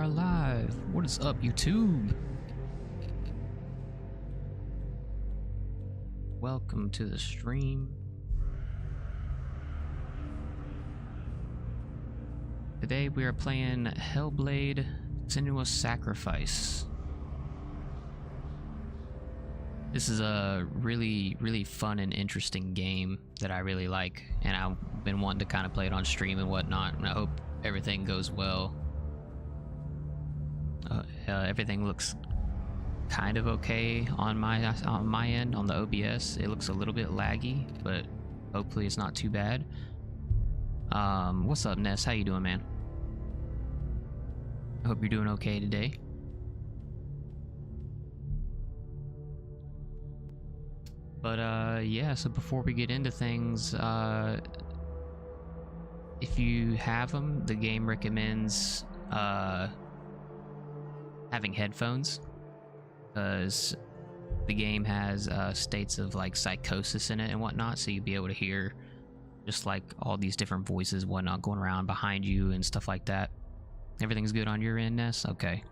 are live. What is up, YouTube? Welcome to the stream. Today we are playing Hellblade: Senua's Sacrifice. This is a really fun and interesting game that I really like, and I've been wanting to kind of play it on stream and whatnot, and I hope everything goes well. Everything looks kind of okay on my end on the OBS. It looks a little bit laggy, but hopefully it's not too bad. What's up, Ness? How you doing, man? I hope you're doing okay today. But yeah, so before we get into things, if you have them, the game recommends having headphones, because the game has states of like psychosis in it and whatnot, so you'll be able to hear just like all these different voices, whatnot, going around behind you and stuff like that. Everything's good on your end, Ness? Okay.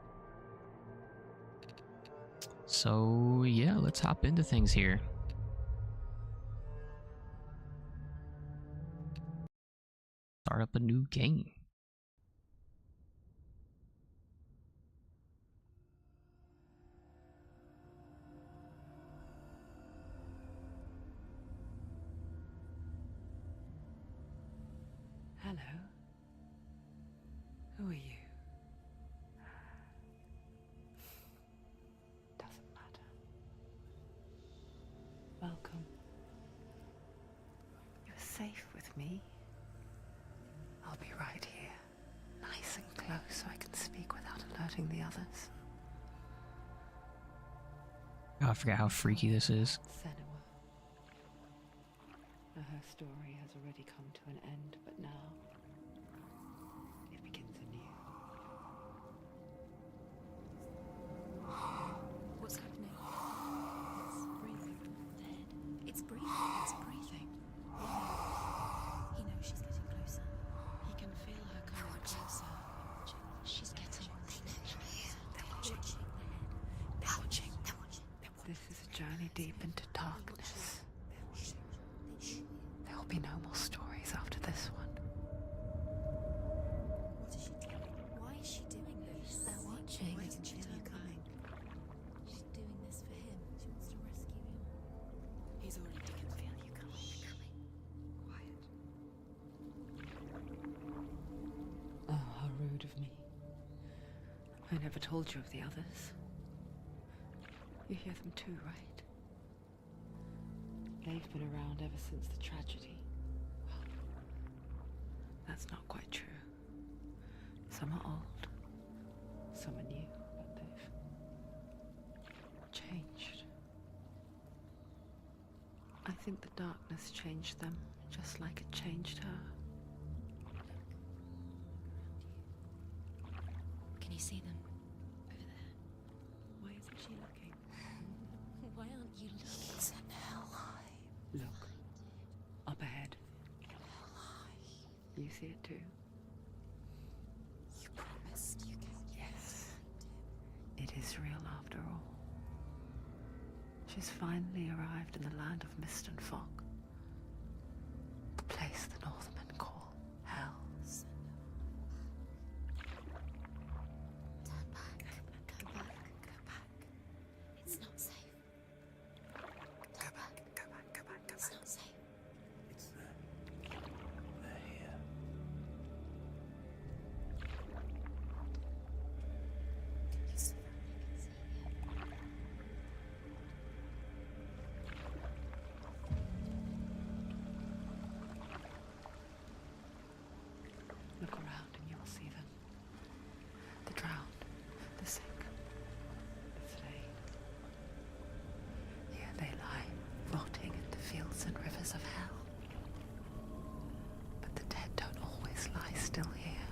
So yeah, let's hop into things here. Start up a new game. Hello. Who are you? Doesn't matter. Welcome. You're safe with me. I'll be right here, nice and close, so I can speak without alerting the others. Oh, I forgot how freaky this is. Senua. Now her story has already come to an end, but now it begins anew. What's happening? It's breathing. The head. It's breathing. It's breathing. Yeah. He knows she's getting closer. He can feel her coming closer. She's getting closer. They're watching. They're watching. They're watching. This is a journey deep into darkness. There will be no more stories after this one. What is she doing? Why is she doing this? They're watching. Why isn't she coming? She's doing this for him. She wants to rescue him. He's already can feel you coming. Quiet. Oh, how rude of me. I never told you of the others. You hear them too, right? They've been around ever since the tragedy. Well, that's not quite true. Some are old, some are new, but they've changed. I think the darkness changed them, just like it changed her. Can you see them? Over there. Why isn't she looking? Why aren't you looking? Look, up ahead. You see it too? You promised you could. Yes. It is real after all. She's finally arrived in the land of mist and fog. The place the Northmen call Hell. Turn back. Go back. Go back. It's not safe. Go back, go back, go back, go It's back. not safe. It's them. They're here. You see that? Look around and you will see them. The drowned, the sick, the slain. Here they lie, rotting in the fields and rivers of hell. But the dead don't always lie still here.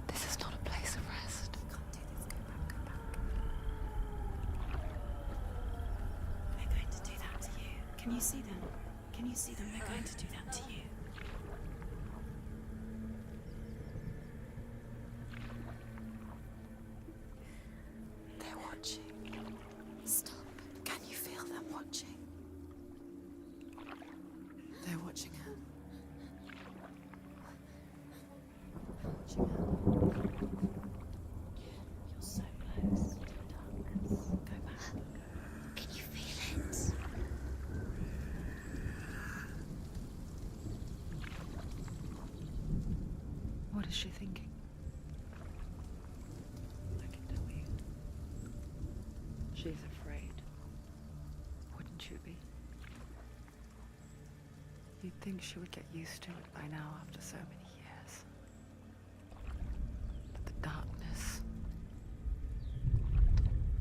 This is not a place of rest. You can't do this. Go back. Go back. They're going to do that to you. Can you see them? Can you see them? They're going to do that to you. watching her. Watching her. You're so close to the darkness. Go back. Can you feel it? What is she thinking? I can tell you. She's afraid. Wouldn't you be? You'd think she would get used to it by now after so many years. But the darkness,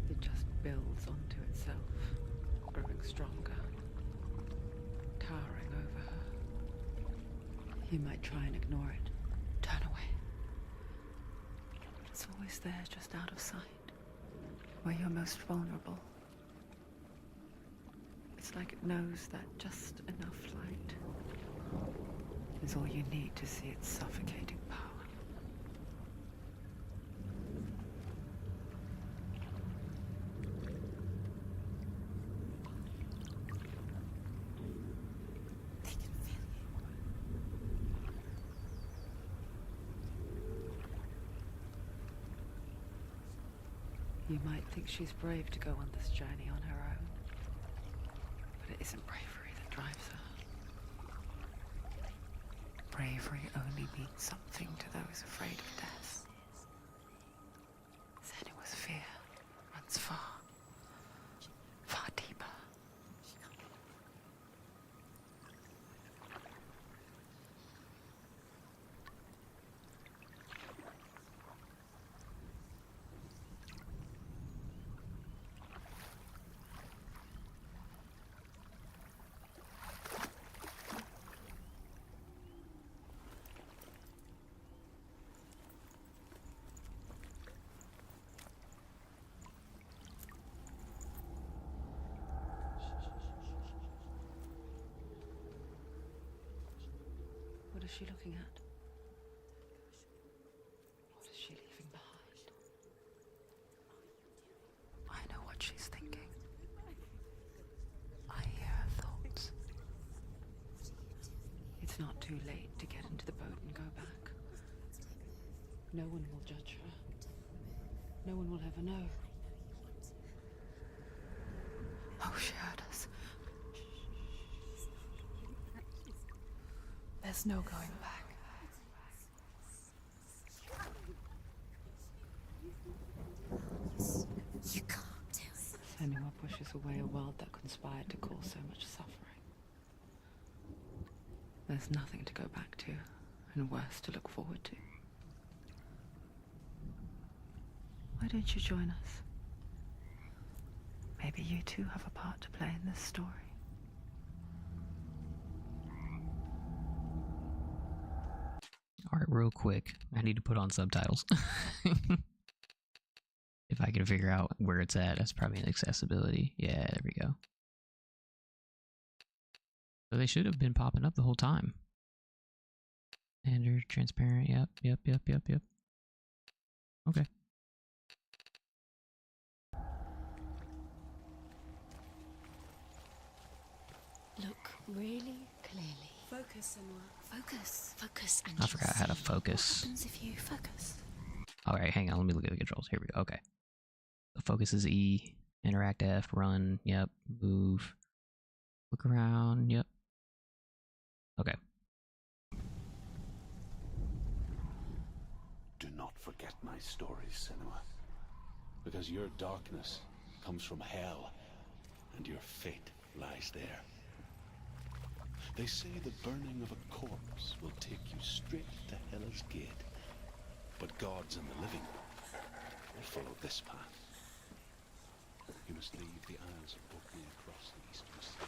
it just builds onto itself, growing stronger, towering over her. You might try and ignore it, turn away. It's always there, just out of sight, where you're most vulnerable. It's like it knows that just enough light is all you need to see its suffocating power. They can feel you. You might think she's brave to go on this journey on her own, but it isn't bravery that drives her. Bravery only means something to those afraid of death. Senua's fear runs far, far deeper. What is she looking at? What is she leaving behind? I know what she's thinking. I hear her thoughts. It's not too late to get into the boat and go back. No one will judge her. No one will ever know. Oh, she heard us. There's no going back. You can't do it. Senua pushes away a world that conspired to cause so much suffering. There's nothing to go back to, and worse to look forward to. Why don't you join us? Maybe you too have a part to play in this story. All right, real quick. I need to put on subtitles. If I can figure out where it's at, that's probably in accessibility. Yeah, there we go. So they should have been popping up the whole time. Standard, transparent, yep. Okay. Look really clearly. Focus, Senua. Focus, and I forgot how to focus. What happens if you focus? Alright, hang on, let me look at the controls. Here we go, okay. The focus is E, interact F, run, yep, move, look around, yep. Okay. Do not forget my stories, Senua. Because your darkness comes from hell, and your fate lies there. They say the burning of a corpse will take you straight to Hell's Gate. But gods and the living will follow this path. You must leave the Isles of Orkney across the eastern sea.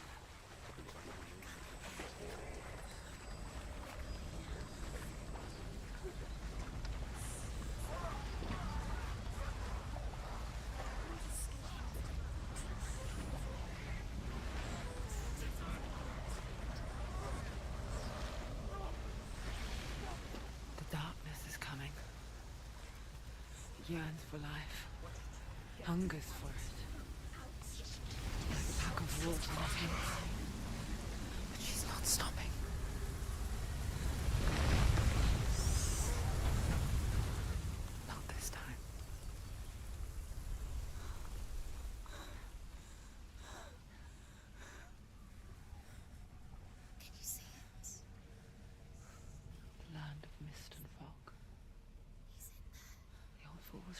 The darkness is coming. It yearns for life, hungers for it. Like a pack of wolves on its inside. But she's not stopping.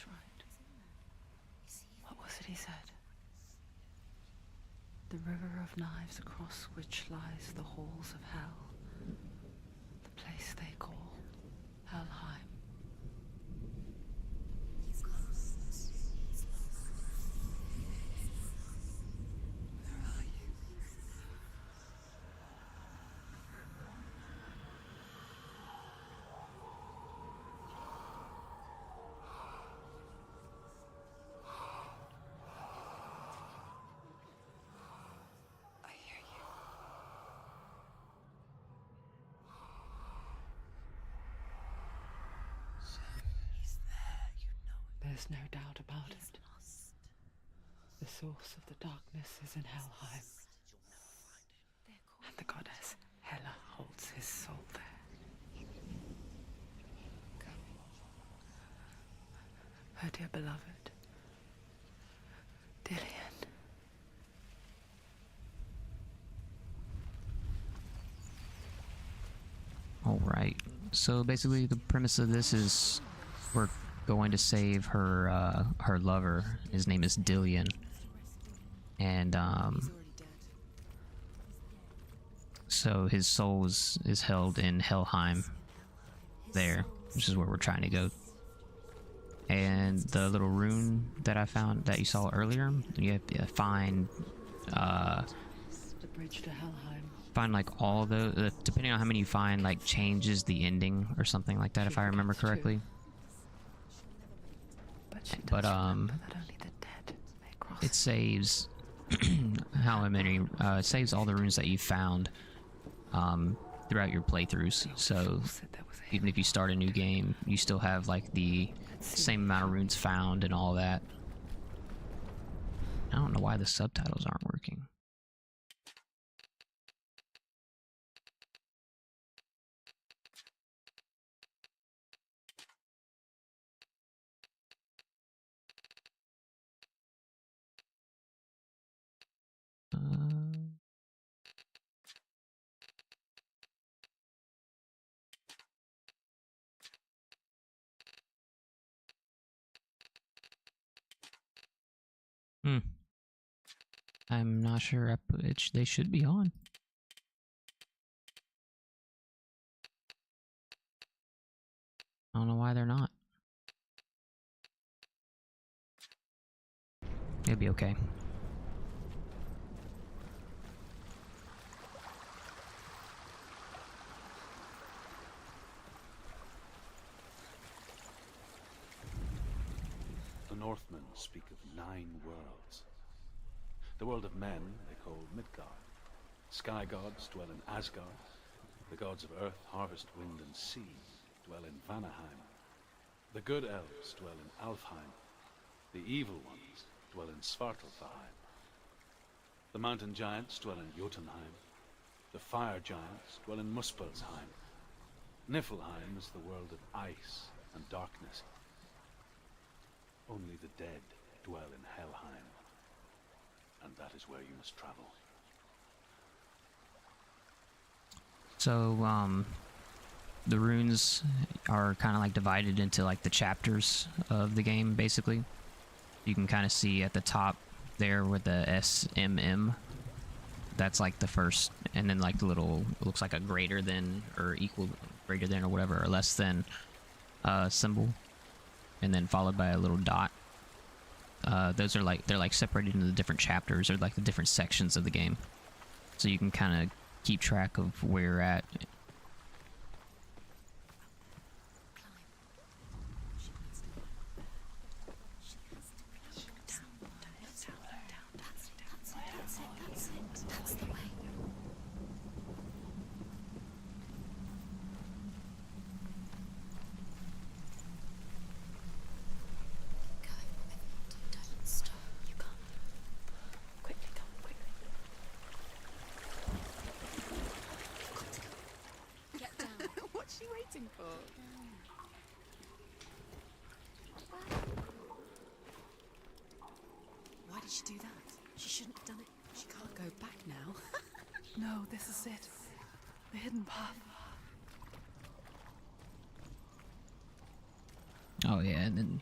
was right. What was it he said? The river of knives across which lies the halls of hell. The place they call Helheim. He's lost. He's lost. Where are you? I hear you. He's there, you know it. There's no doubt about He's it. lost. The source of the darkness is in Helheim, They're called and the goddess Hela holds his soul there. Her dear beloved, Dillian. Alright, so basically the premise of this is we're going to save her her lover. His name is Dillian. And so his soul is held in Helheim there, which is where we're trying to go. And the little rune that I found that you saw earlier, you have to find The bridge to Helheim. like all the depending on how many you find, like changes the ending or something like that, if I remember correctly. But she does But remember that only the dead may cross. it saves how many it saves all the runes that you found throughout your playthroughs. So Said there was a even if you start a new game, you still have like the same amount of runes found and all that. I don't know why the subtitles aren't working. I'm not sure. They should be on. I don't know why they're not. It'll be okay. The Northmen speak of 9 worlds. The world of men they call Midgard. Sky gods dwell in Asgard. The gods of earth, harvest, wind, and sea dwell in Vanaheim. The good elves dwell in Alfheim. The evil ones dwell in Svartalfheim. The mountain giants dwell in Jotunheim. The fire giants dwell in Muspelheim. Niflheim is the world of ice and darkness. Only the dead dwell in Helheim. And that is where you must travel. So, the runes are kind of like divided into like the chapters of the game, basically. You can kind of see at the top there with the SMM. That's like the first, and then like the little, it looks like a greater than or equal, greater than or whatever, or less than symbol. And then followed by a little dot. Those are like, they're like separated into the different chapters or like the different sections of the game. So you can kind of keep track of where you're at. That's the way. Don't stop. You can't. Quickly, come, quickly. Get down. What's she waiting for? Why did she do that? She shouldn't have done it. She can't go back now. No, this is it. The hidden path. Oh yeah, and then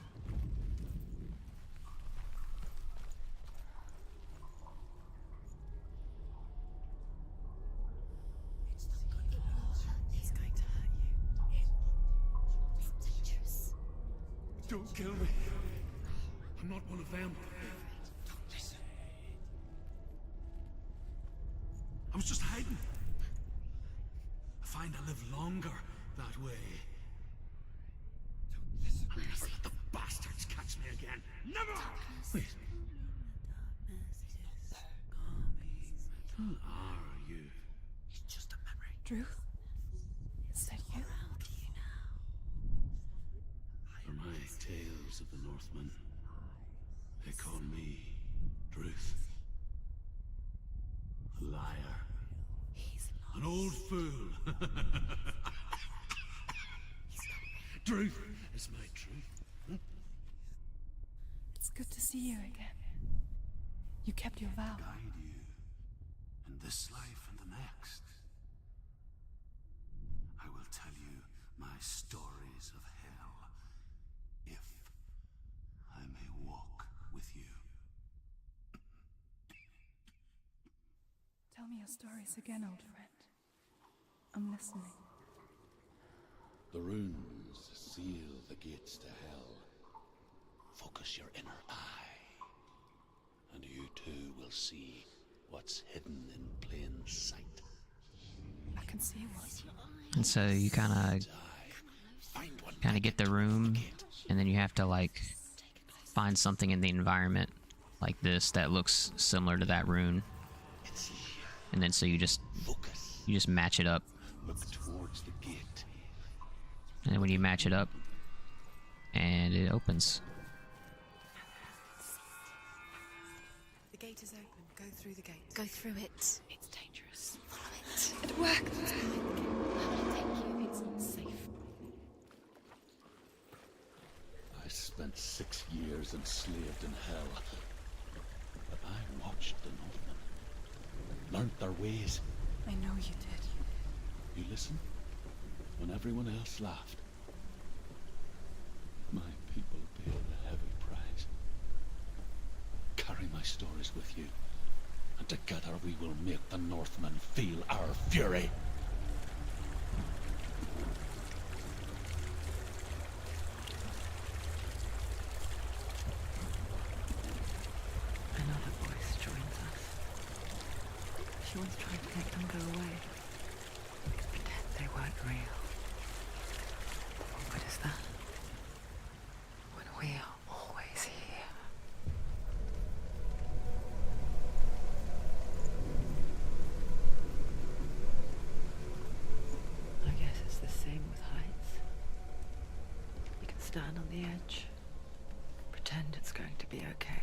Don't kill me. I'm not one of them. Don't listen. I was just hiding. I find I live longer that way. Don't listen. I'll never let the bastards catch me again. Never! Wait. Who are you? It's just a memory. Drew? Is that you? Around you now. For my tales of the Northmen, they call me Druth. A liar. He's lost. An old fool. Druth is my truth. It's good to see you again. You kept your vow. Guide you in this life and the next. I will tell you my stories of hell, if I may walk with you. Tell me your stories again, old friend. I'm listening. The runes seal the gates to hell. Focus your inner eye, and you too will see what's hidden in plain sight. I can see what. And so you kind of get the room, and then you have to like find something in the environment like this that looks similar to that rune, and then so you just match it up, Look towards the gate. and then when you match it up, and it opens. The gate is open. Go through the gate. Go through it. It's dangerous. Follow it. It worked! It's behind the gate. Thank you. It's not safe. I spent 6 years enslaved in hell, but I watched the Northmen, learnt their ways. I know you did. You listened when everyone else laughed. My people paid a heavy price. Carry my stories with you, and together we will make the Northmen feel our fury. Another voice joins us. She once tried to make them go away. Pretend they weren't real. What is that? When we are always here. I guess it's the same with heights. You can stand on the edge, pretend it's going to be okay.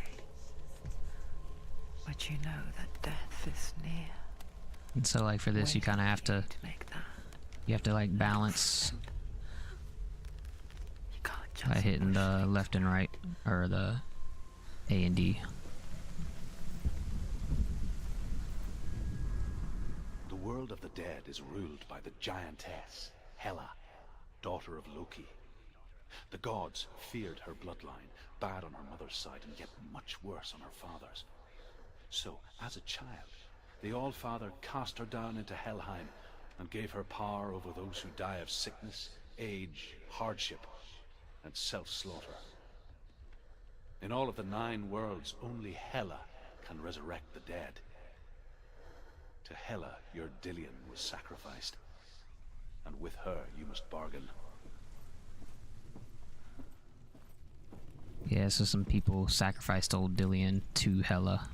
But you know that death is near. And so like for this, you kind of have to make that. you have to like balance You can't just by hitting the left and right, or the A and D. The world of the dead is ruled by the giantess, Hela, daughter of Loki. The gods feared her bloodline, bad on her mother's side and yet much worse on her father's. So, as a child, the All-Father cast her down into Helheim and gave her power over those who die of sickness, age, hardship, and self-slaughter. In all of the 9 worlds, only Hela can resurrect the dead. To Hela, your Dillion was sacrificed, and with her you must bargain. Yeah, so some people sacrificed old Dillion to Hela.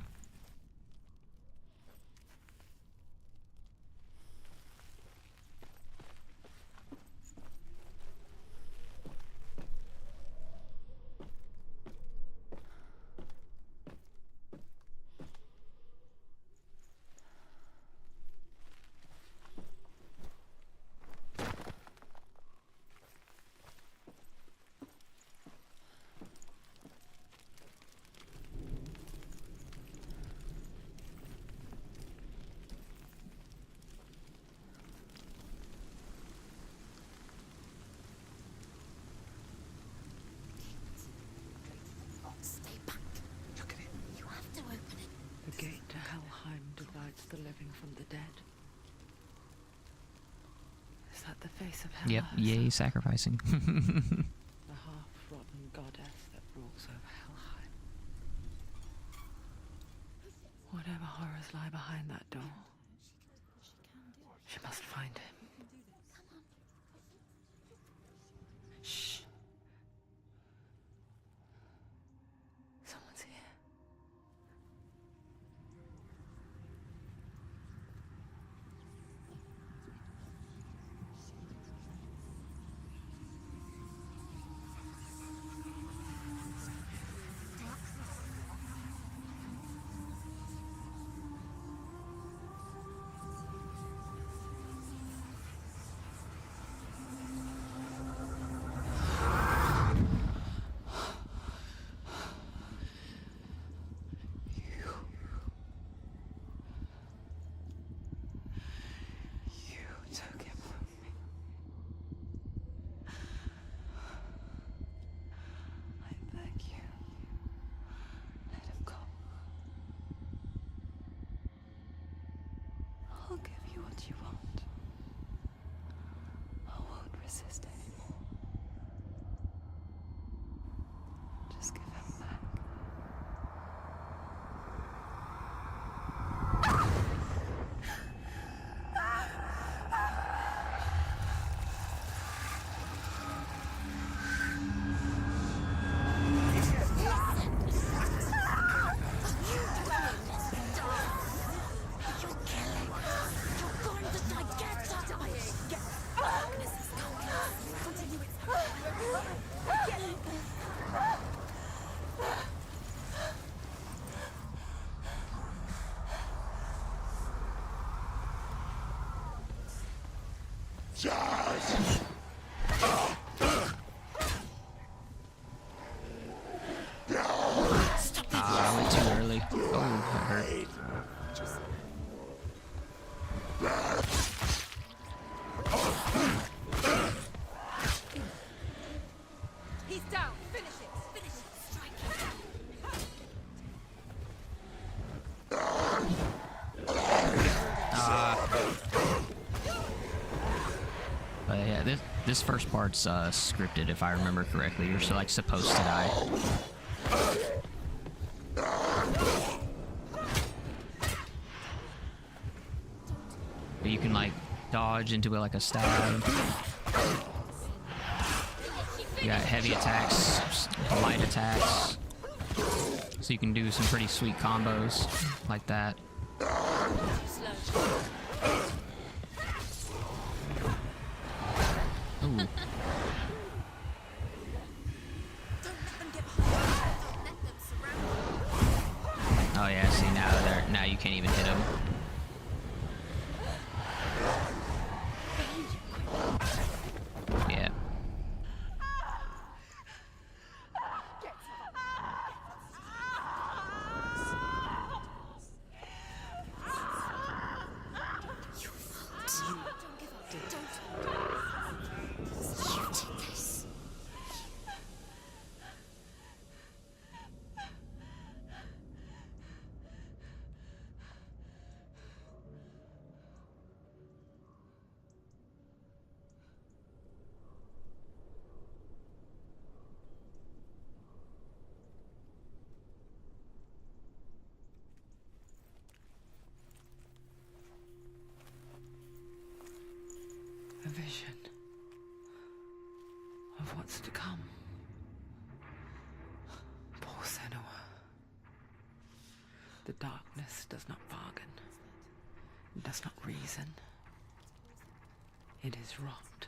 Stay back. Look at it. You have to open it. The gate to Helheim divides the living from the dead. Is that the face of Hela? Yep, yay, sacrificing. The half-rotten goddess resist anymore. Just give him back. I went too early. Oh, that hurt. He's down. Finish it. Finish it. Strike it. But yeah, this first part's scripted, if I remember correctly. You're like supposed to die. But you can like dodge into it like a stab. You got heavy attacks, light attacks. So you can do some pretty sweet combos like that. Ooh. Oh yeah, see now you can't even hit them. Yeah. A vision of what's to come. Poor Senua. The darkness does not bargain. It does not reason. It is rot.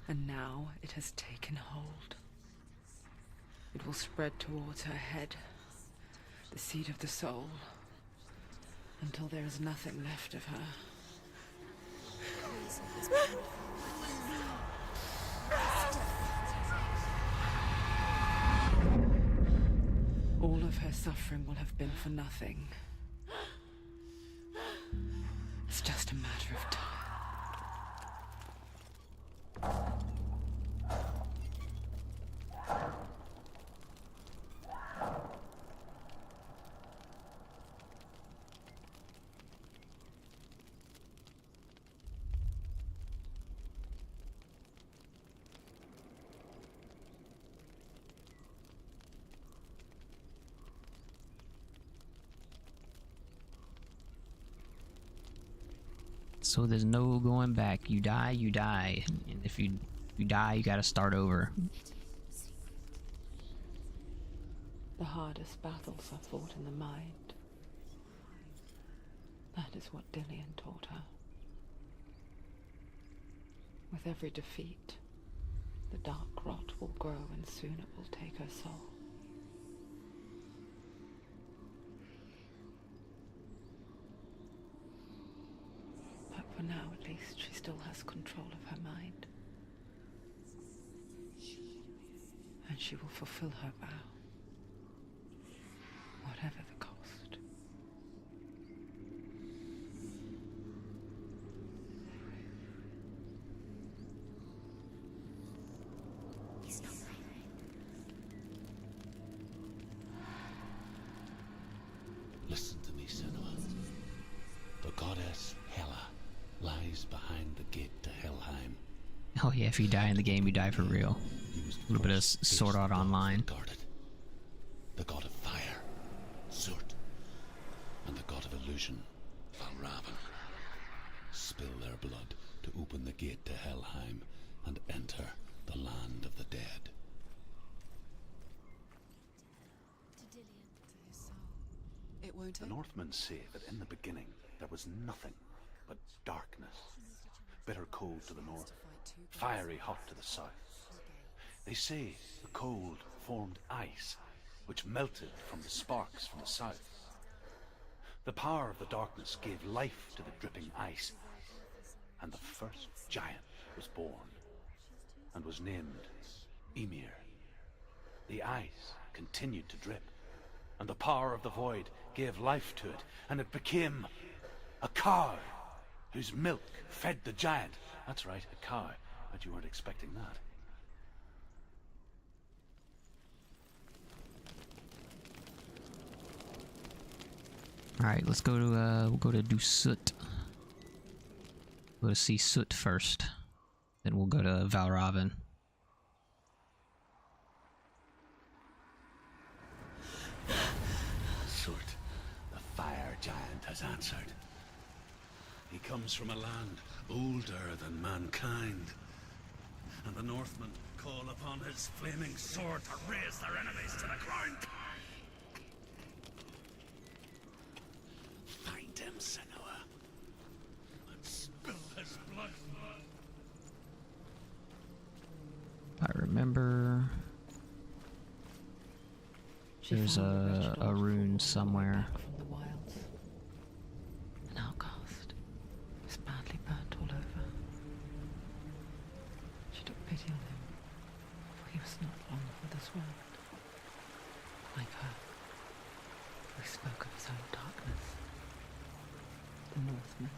And now it has taken hold. It will spread towards her head, the seat of the soul, until there is nothing left of her. All of her suffering will have been for nothing. It's just a matter of time. So there's no going back. You die, you die. And if you die, you gotta start over. The hardest battles are fought in the mind. That is what Dillian taught her. With every defeat, the dark rot will grow and soon it will take her soul. But for now, at least, she still has control of her mind. And she will fulfill her vow. Whatever the cost. He's not breathing. Listen to me, Senua. The goddess Hela lies behind the gate to Helheim. Oh yeah, if you die in the game, you die for real. A little bit of Sword Art Online. The god of fire, Zurt, and the god of illusion, Valravan, spill their blood to open the gate to Helheim and enter the land of the dead. It won't The Northmen say that in the beginning there was nothing but darkness. Bitter cold to the north, fiery hot to the south. They say the cold formed ice, which melted from the sparks from the south. The power of the darkness gave life to the dripping ice, and the first giant was born, and was named Ymir. The ice continued to drip, and the power of the void gave life to it, and it became a cow, whose milk fed the giant. That's right, a cow. But you weren't expecting that. Alright, let's go to, we'll go to do Soot. Go to see Soot first. Then we'll go to Valravan. Surt, the fire giant, has answered. He comes from a land older than mankind, and the Northmen call upon his flaming sword to raise their enemies to the ground. Find him, Senua, and spill his blood. I remember She there's found the wretched a old rune fool somewhere. back from the wilds. An outcast, was badly burnt all over. She took pity on him, for he was not long for this world. Like her, he spoke of his own darkness. The Northmen.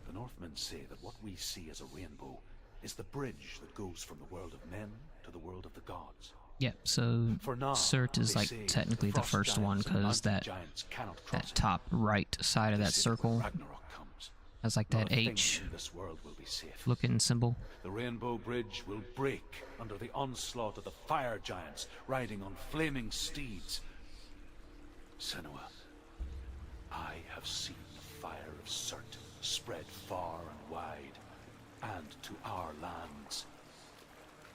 The Northmen say that what we see as a rainbow is the bridge that goes from the world of men to the world of the gods. Yep, so For now, Surt is they like say technically the frost first one giants and because mountain that giants cannot cross that it. top right side of They that say when circle Ragnarok comes, has like not that a thing H in this world will be safe. looking symbol. The rainbow bridge will break under the onslaught of the fire giants riding on flaming steeds. Senua, I have seen the fire of Surt spread far and wide, and to our lands.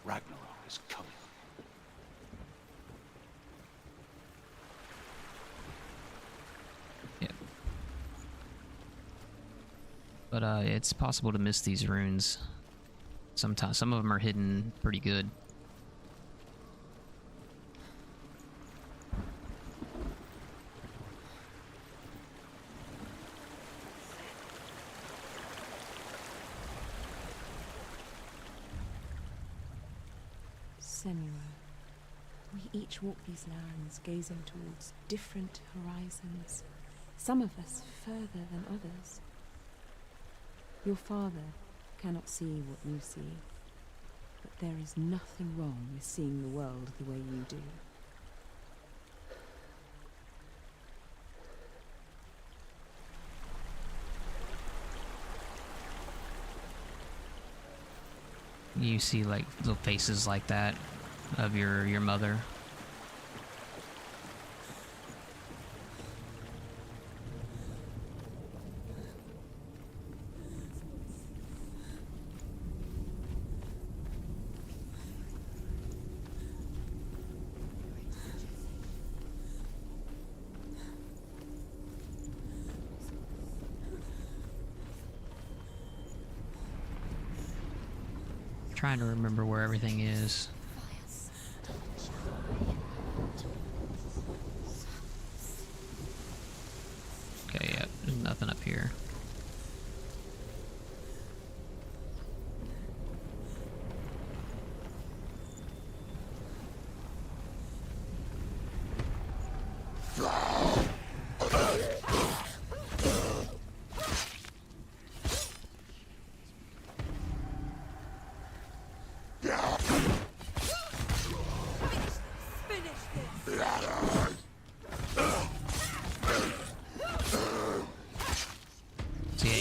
Ragnarok is coming. Yep. But it's possible to miss these runes. Sometimes some of them are hidden pretty good. Senua, we each walk these lands gazing towards different horizons, some of us further than others. Your father cannot see what you see, but there is nothing wrong with seeing the world the way you do. You see like little faces like that of your mother. Trying to remember where everything is. Okay, yeah, there's nothing up here.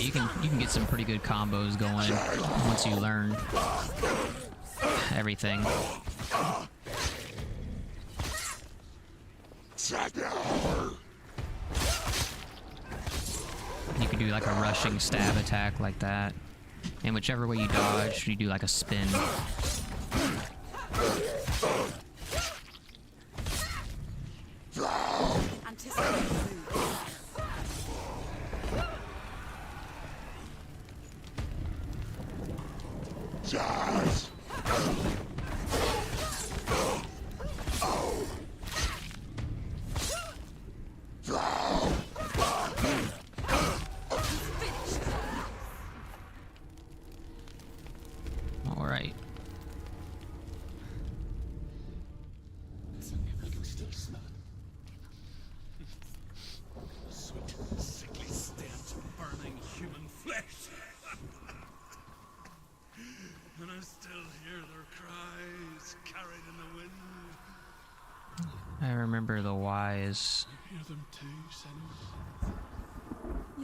you can get some pretty good combos going once you learn everything. You can do like a rushing stab attack like that, and whichever way you dodge, you do like a spin. All right. I can still smell it. Sweet, sickly stench of burning human flesh. And I still hear their cries carried in the wind. I remember the Y is You hear them too, Senua?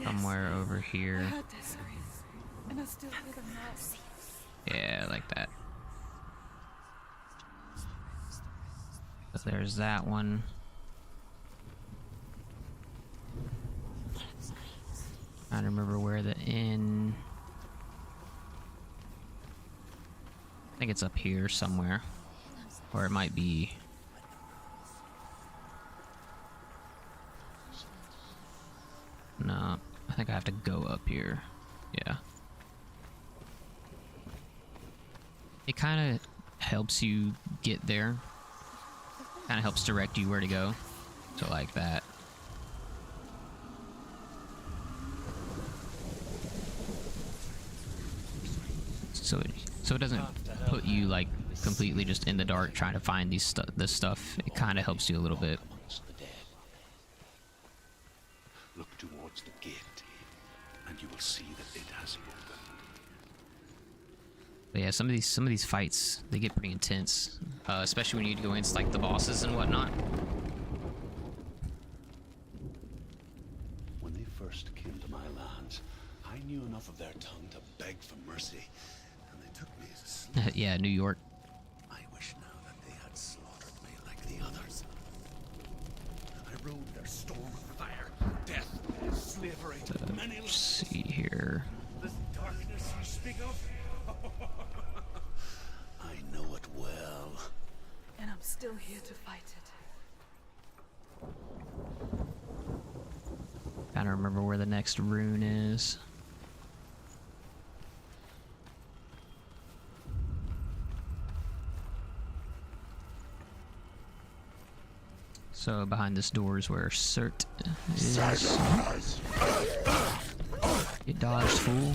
somewhere over here. I heard this, and I still hear them now. Yeah, like that. So there's that one. I don't remember where the inn. I think it's up here somewhere. Or it might be. No, I think I have to go up here. Yeah. It kind of helps you get there. Kind of helps direct you where to go. So like that. So it doesn't put you like completely just in the dark trying to find this stuff. It kind of helps you a little bit. Amongst the dead. Look towards the gate, and you will see that it has opened. But yeah, some of these fights, they get pretty intense, especially when you go against like the bosses and whatnot. When they first came to my lands, I knew enough of their tongue to beg for mercy, and they took me as a slave. Yeah, New York. I wish now that they had slaughtered me like the others. I rode their storm of fire, death, slavery, many Let's see here. This darkness you speak of? I know it well. And I'm still here to fight it. I don't remember where the next rune is. So behind this door is where Cert is. Get dodged, fool.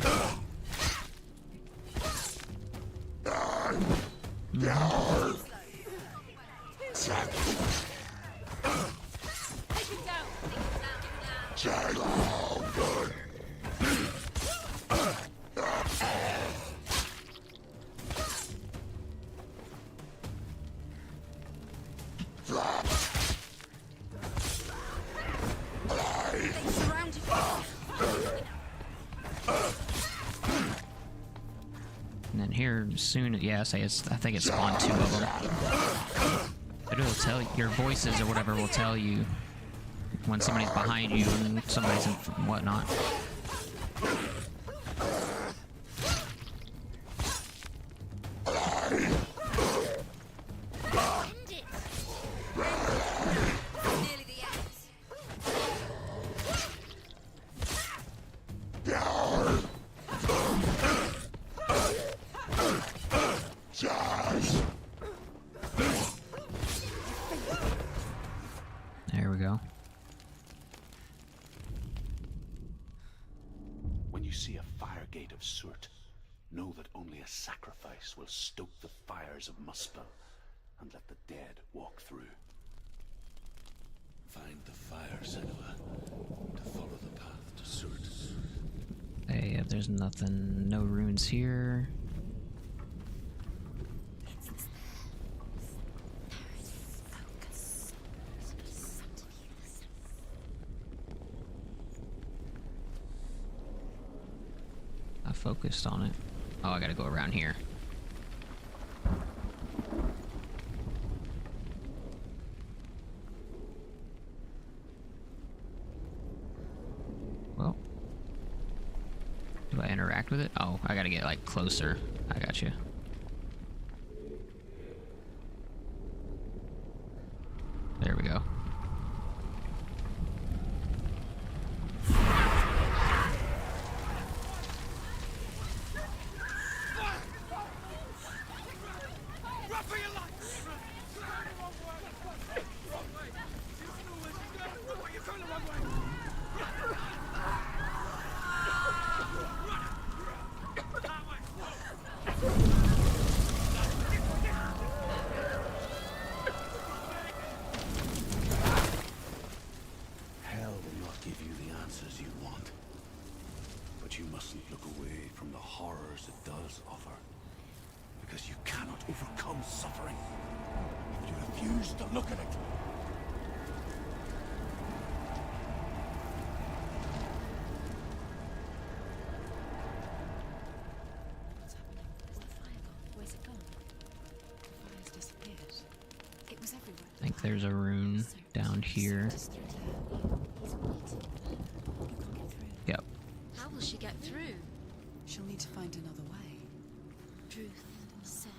And then here soon, yeah, I think it spawned 2 of them. But it'll tell your voices or whatever will tell you when somebody's behind you and somebody's in whatnot. There we go. When you see a fire gate of Surt, know that only a sacrifice will stoke the fires of Muspel and let the dead walk through. Find the fire, Senua, to follow the path to Surt. Hey, there's nothing, no runes here. focused on it. Oh, I gotta go around here. Well, do I interact with it? Oh, I gotta get like closer. I got you. There we go. Hell will not give you the answers you want. But you mustn't look away from the horrors it does offer. Because you cannot overcome suffering if you refuse to look at it. What's happening? Is the fire gone? Where's it gone? The fire's disappeared. It was everywhere. I think there's a rune down here. Just through there. He's waiting. You can't get through. Yep. How will she get through? She'll need to find another way. Truth said,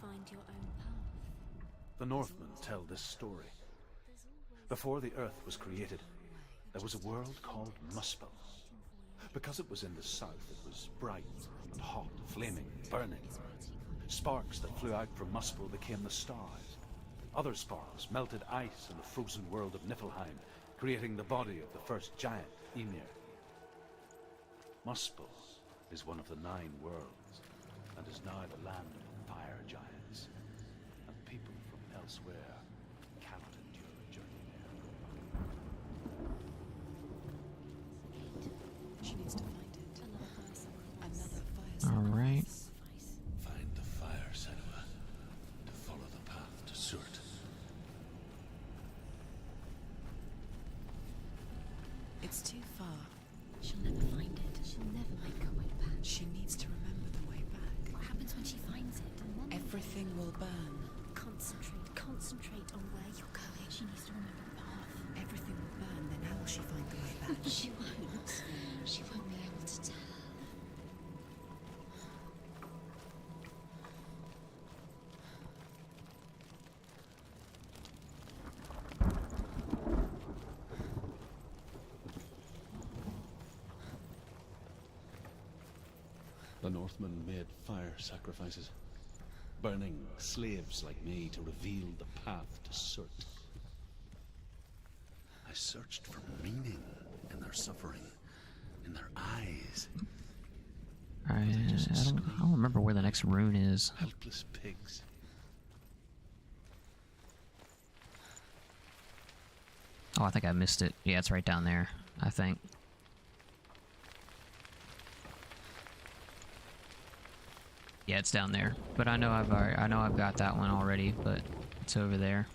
find your own path. The Northmen tell this story. Before the Earth was created, there was a world called Muspel. Because it was in the south, it was bright and hot, flaming, burning. Sparks that flew out from Muspel became the stars. Other sparks melted ice in the frozen world of Niflheim, creating the body of the first giant, Ymir. Muspel is one of the 9 worlds, and is now the land of fire giants. And people from elsewhere cannot endure a journey there. She needs to find it. Another fire. All right. Find the fire, Senua, to follow the path to Surt. It's too far. She'll never find it. She'll never make her way back. She needs to remember the way back. What happens when she finds it? And then Everything will burn. Concentrate on where you're going. She needs to remember the path. Everything will burn, then how will she find the way back? She won't. She won't be able to tell. The Northmen made fire sacrifices, burning slaves like me to reveal the path to Surt. I searched for meaning in their suffering, in their eyes. I don't remember where the next rune is. Helpless pigs. Oh, I think I missed it. Yeah, it's right down there, I think. Yeah, it's down there. But I know I've got that one already, but it's over there.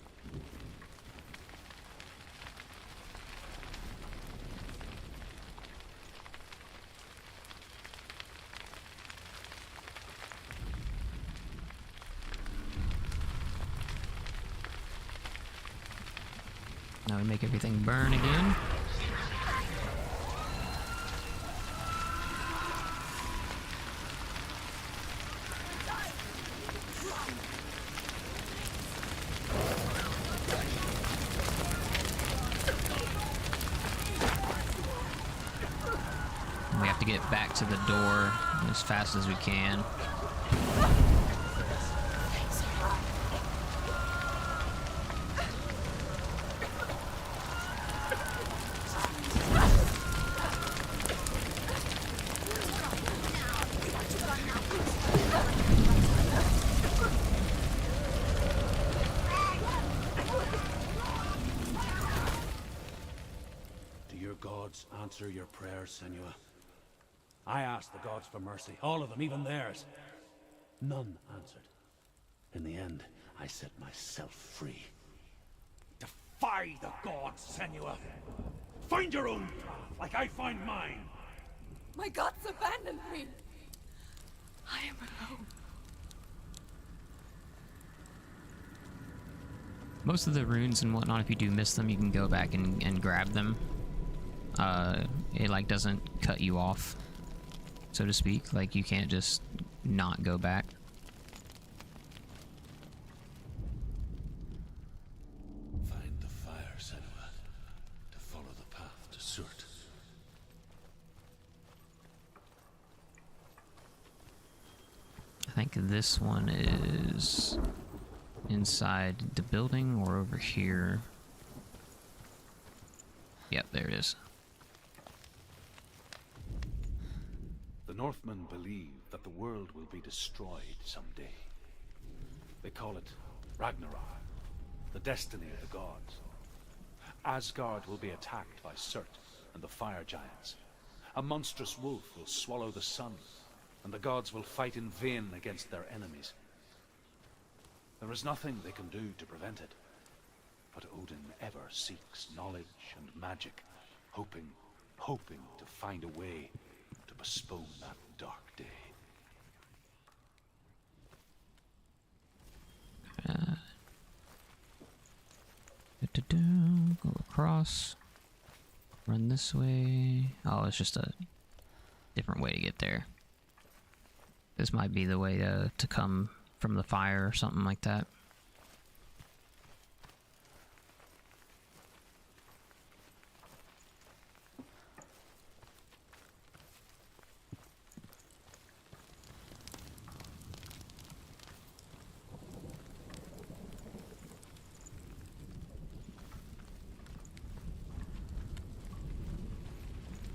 Now we make everything burn again. And we have to get back to the door as fast as we can. Answer your prayers, Senua. I asked the gods for mercy, all of them, even theirs. None answered. In the end, I set myself free. Defy the gods, Senua! Find your own path, like I find mine! My gods abandoned me. I am alone. Most of the runes and whatnot, if you do miss them, you can go back and grab them. It like doesn't cut you off, so to speak. Like you can't just not go back. Find the fire, Senua, to follow the path to Surt. I think this one is inside the building or over here. Yep, there it is. The Northmen believe that the world will be destroyed someday. They call it Ragnarok, the destiny of the gods. Asgard will be attacked by Surt and the fire giants. A monstrous wolf will swallow the sun, and the gods will fight in vain against their enemies. There is nothing they can do to prevent it, but Odin ever seeks knowledge and magic, hoping to find a way to postpone that dark day. Go across. Run this way. Oh, it's just a different way to get there. This might be the way to come from the fire or something like that.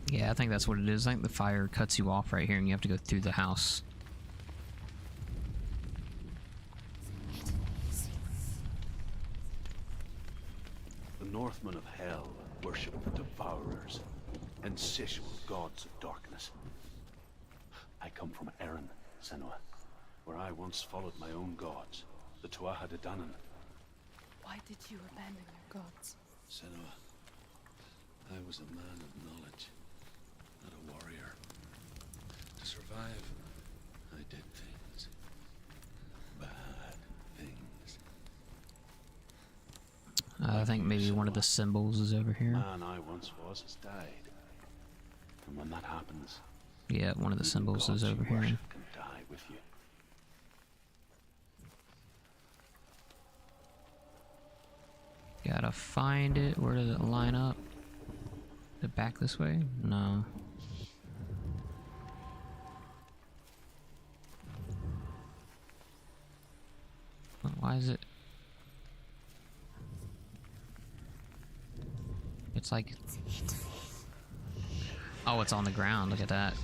Yeah, I think that's what it is. I think the fire cuts you off right here and you have to go through the house. The Northmen of Hell worship the Devourers, insatiable gods of darkness. I come from Erin, Senua, where I once followed my own gods, the Tuatha De Danann. Why did you abandon your gods? Senua, I was a man of knowledge, not a warrior. To survive, I did things. Bad things. I think maybe one of the symbols is over here. Man I once was has died. And when that happens, Yeah, one of the symbols is over here. Can die with you. Gotta find it. Where does it line up? Is it back this way? No. Why is it? It's like... Oh, it's on the ground. Look at that.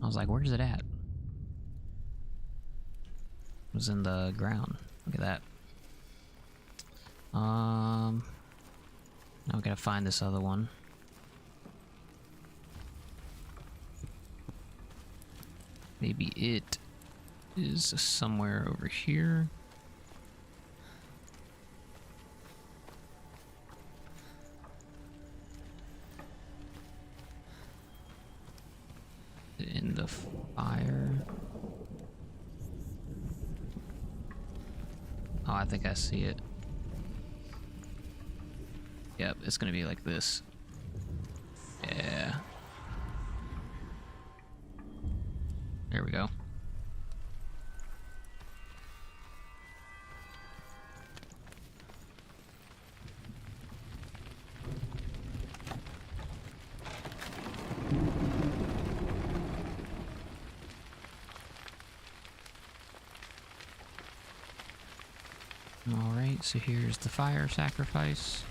I was like, where's it at? It was in the ground. Look at that. Now we gotta find this other one. Maybe it is somewhere over here. In the fire. Oh, I think I see it. Yep, it's gonna be like this. Yeah. There we go. Alright, so here's the fire sacrifice.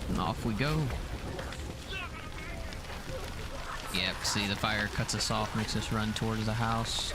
And off we go. Yep, see the fire cuts us off, makes us run towards the house.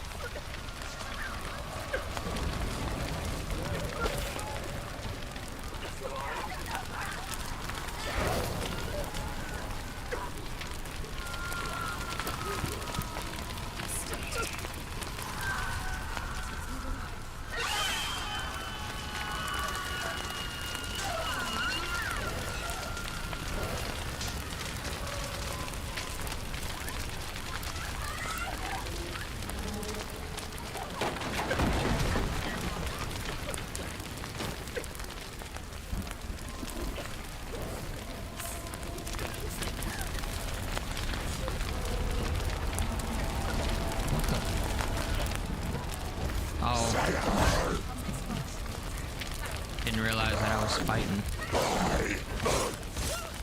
fighting.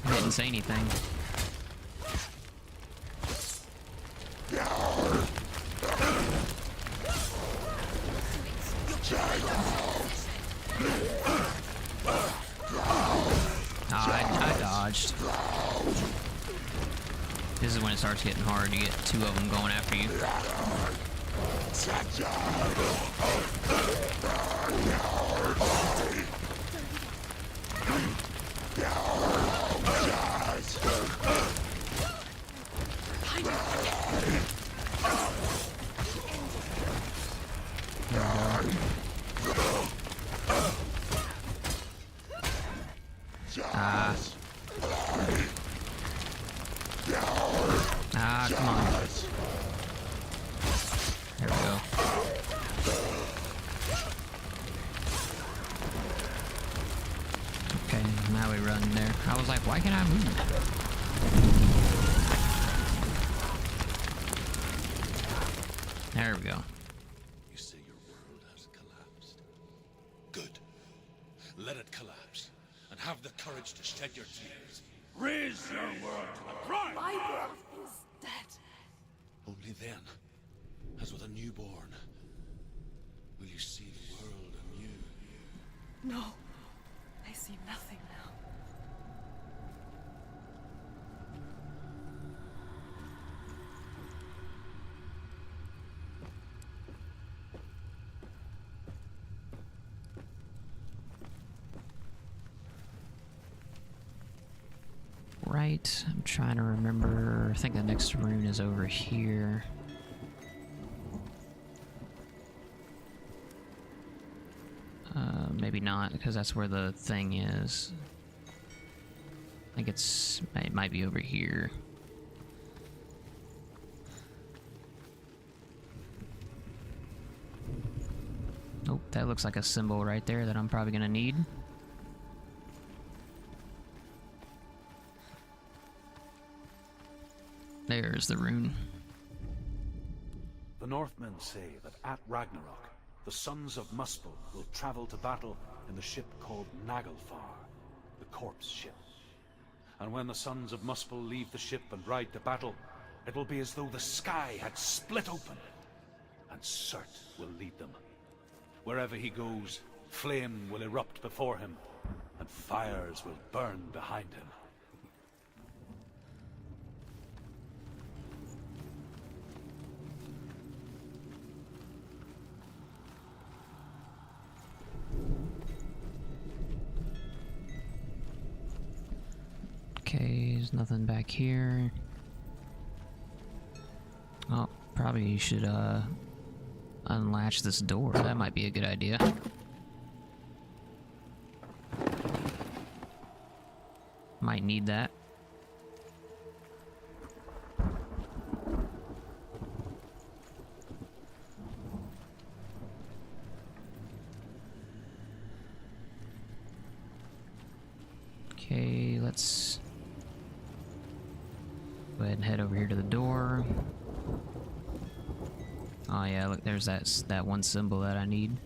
I didn't say anything. I dodged. This is when it starts getting hard. You get two of them going after you. Come on. There we go. Okay, now we run there. I was like, why can't I move? There we go. You say your world has collapsed. Good. Let it collapse, and have the courage to shed your tears. Raise your world to the prime! My world is dead. Only then, as with a newborn, will you see the world anew. No. I see nothing now. Right, I'm trying to remember. I think the next rune is over here. Maybe not, because that's where the thing is. I think it might be over here. Nope, that looks like a symbol right there that I'm probably gonna need. There's the rune. The Northmen say that at Ragnarok, the sons of Muspel will travel to battle in the ship called Naglfar, the corpse ship. And when the sons of Muspel leave the ship and ride to battle, it will be as though the sky had split open, and Surt will lead them. Wherever he goes, flame will erupt before him, and fires will burn behind him. Okay, there's nothing back here. Oh, probably should unlatch this door. That might be a good idea. Might need that. Okay, let's go ahead and head over here to the door. Oh yeah, look, there's that one symbol that I need.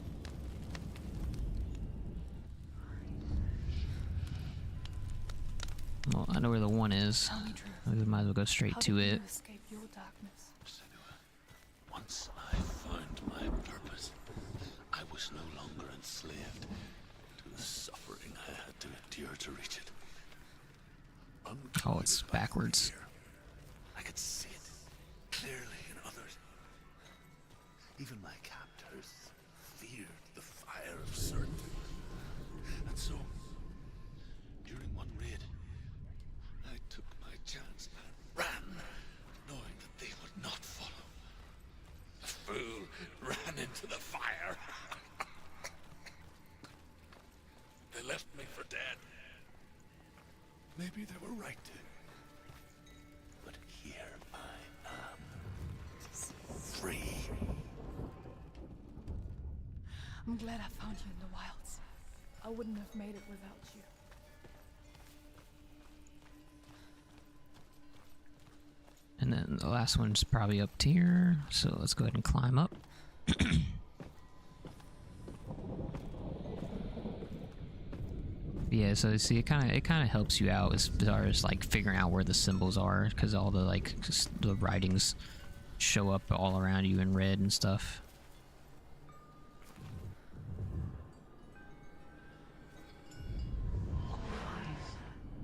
Well, I know where the one is. We might as well go straight to it. Escape your darkness. Senua, once I found my purpose, I was no longer enslaved to the suffering I had to endure to reach it. Oh, it's backwards. I could see it clearly in others. Even my captors feared the fire of Surt. And so, during one raid, I took my chance and ran, knowing that they would not follow. The fool ran into the fire. They left me for dead. Maybe they were right to. But here I am. Free. I'm glad I found you in the wilds. I wouldn't have made it without you. And then the last one's probably up here, so let's go ahead and climb up. yeah, so see, it kind of helps you out as far as like figuring out where the symbols are, because all the like the writings show up all around you in red and stuff.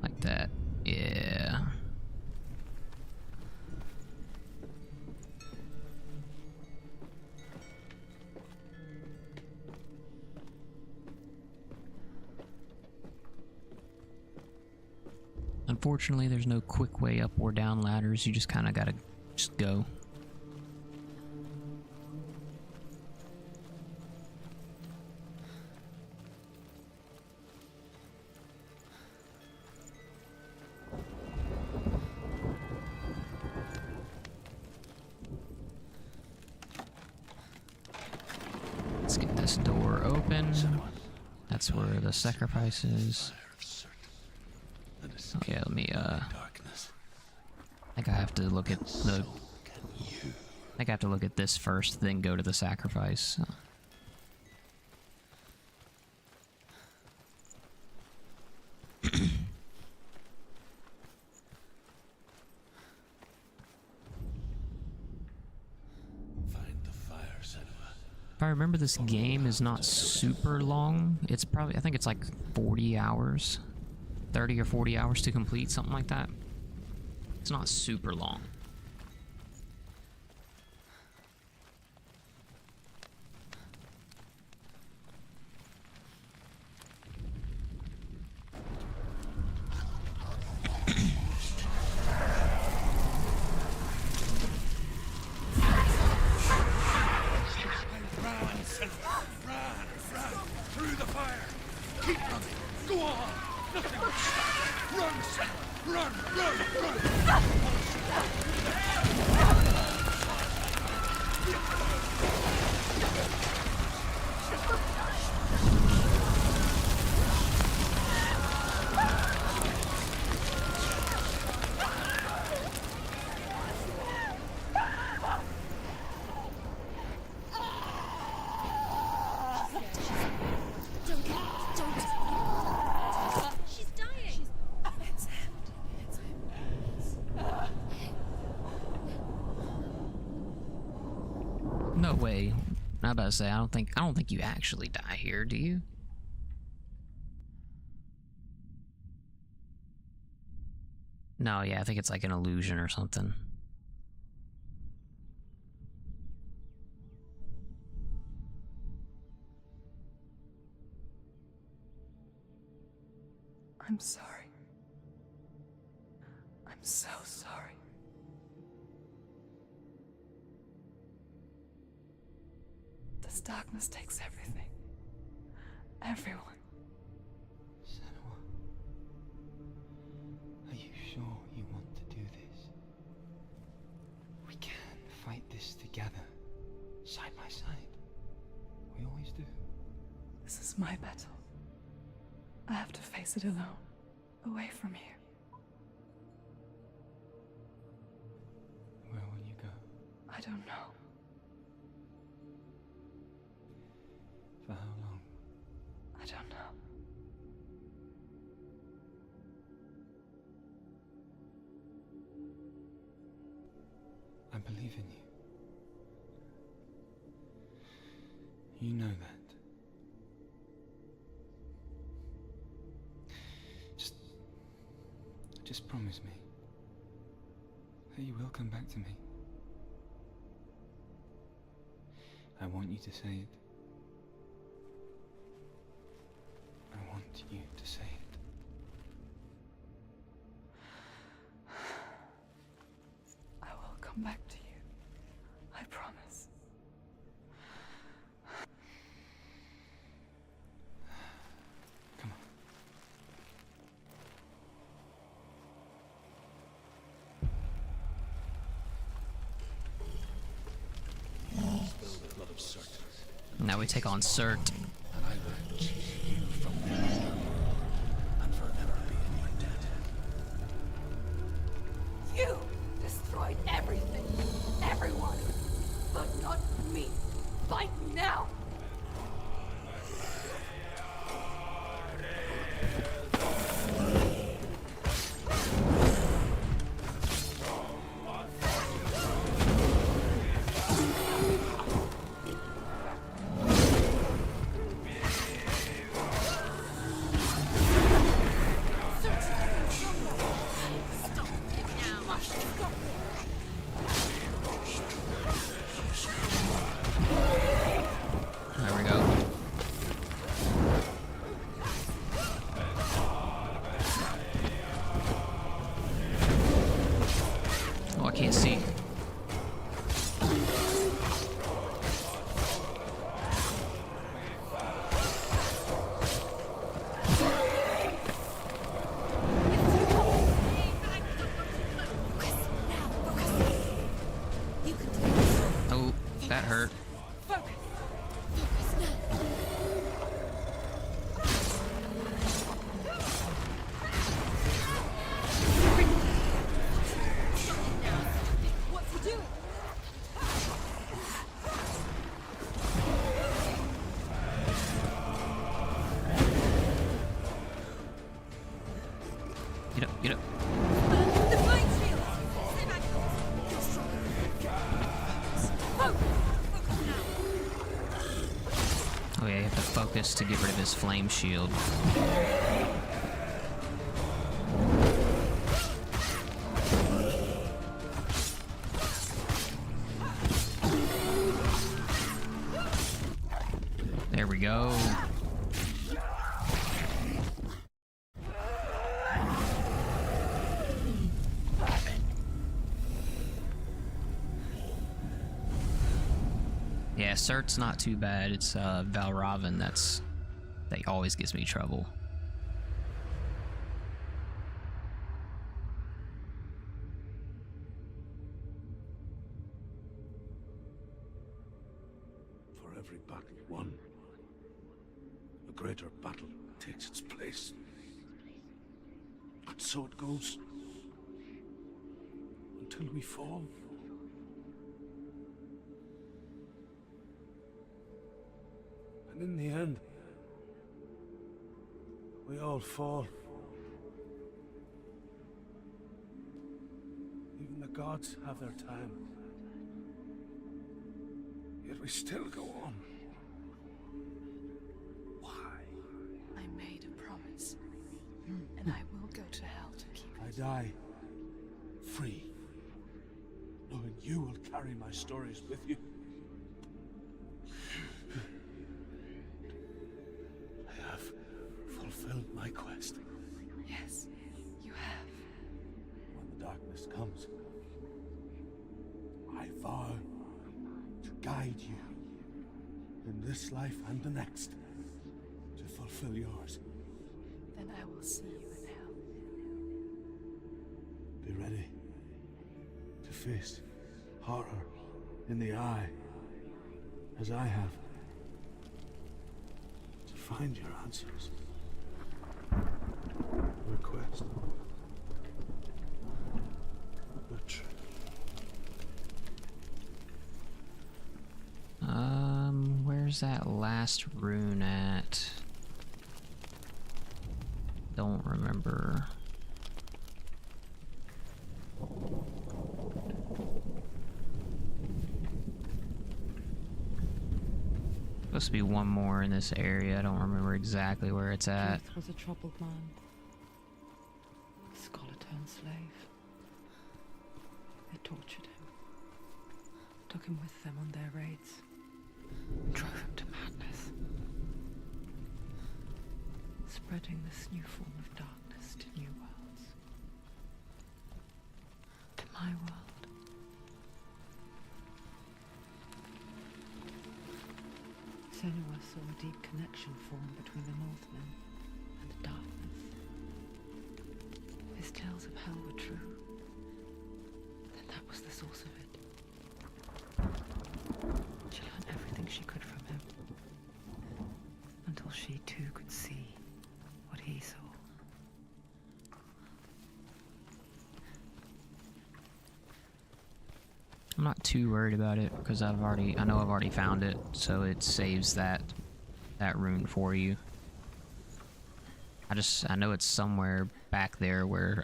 Like that, yeah. Unfortunately, there's no quick way up or down ladders. You just kind of gotta just go. Let's get this door open. That's where the sacrifice is. Oh, yeah, let me, I think I have to look at the... I think I have to look at this first, then go to the sacrifice. If I remember, this game is not super long. It's probably, I think it's like 40 hours. 30 or 40 hours to complete, something like that. It's not super long. No way. I'm about to say, I don't think you actually die here, do you? No, yeah, I think it's like an illusion or something. I'm sorry. I'm so sorry. This darkness takes everything. Everyone. Senua, are you sure you want to do this? We can fight this together, side by side. We always do. This is my battle. I have to face it alone, away from here. Where will you go? I don't know. For how long? I don't know. I believe in you. You know that. Just promise me that you will come back to me. I want you to say it. I want you to say it. I will come back to you. I promise. Come on. Now we take on Cert. And I will keep you from there and forever be in your debt. You destroyed everything, everyone, but not me. Fight me now. There we go. Oh, I can't see. Oh, that hurt. Get up, get up. Oh yeah, you have to focus to get rid of his flame shield. There we go. Yeah, Cert's not too bad. It's Valravn that always gives me trouble. For every battle won, a greater battle takes its place. And so it goes. Until we fall. And in the end, we all fall. Even the gods have their time. Yet we still go on. Why? I made a promise, and I will go to hell to keep I it. die free, knowing you will carry my stories with you. I have fulfilled my quest. Yes, you have. When the darkness comes, I vow to guide you in this life and the next to fulfill yours. Then I will see you in hell. Be ready to face horror in the eye, as I have, to find your answers. Your quest. The truth. Where's that last rune at? Don't remember. Supposed to be one more in this area. I don't remember exactly where it's at. Keith was a troubled man. A scholar turned slave. They tortured him. Took him with them on their raids. Drove him to madness. Spreading this new form of darkness to new worlds. To my world. Senua saw a deep connection form between the Northmen and the darkness. His tales of hell were true. Then that was the source of it. She learned everything she could from him. Until she too could see what he saw. I'm not too worried about it because I know I've already found it, so it saves that rune for you. I know it's somewhere back there where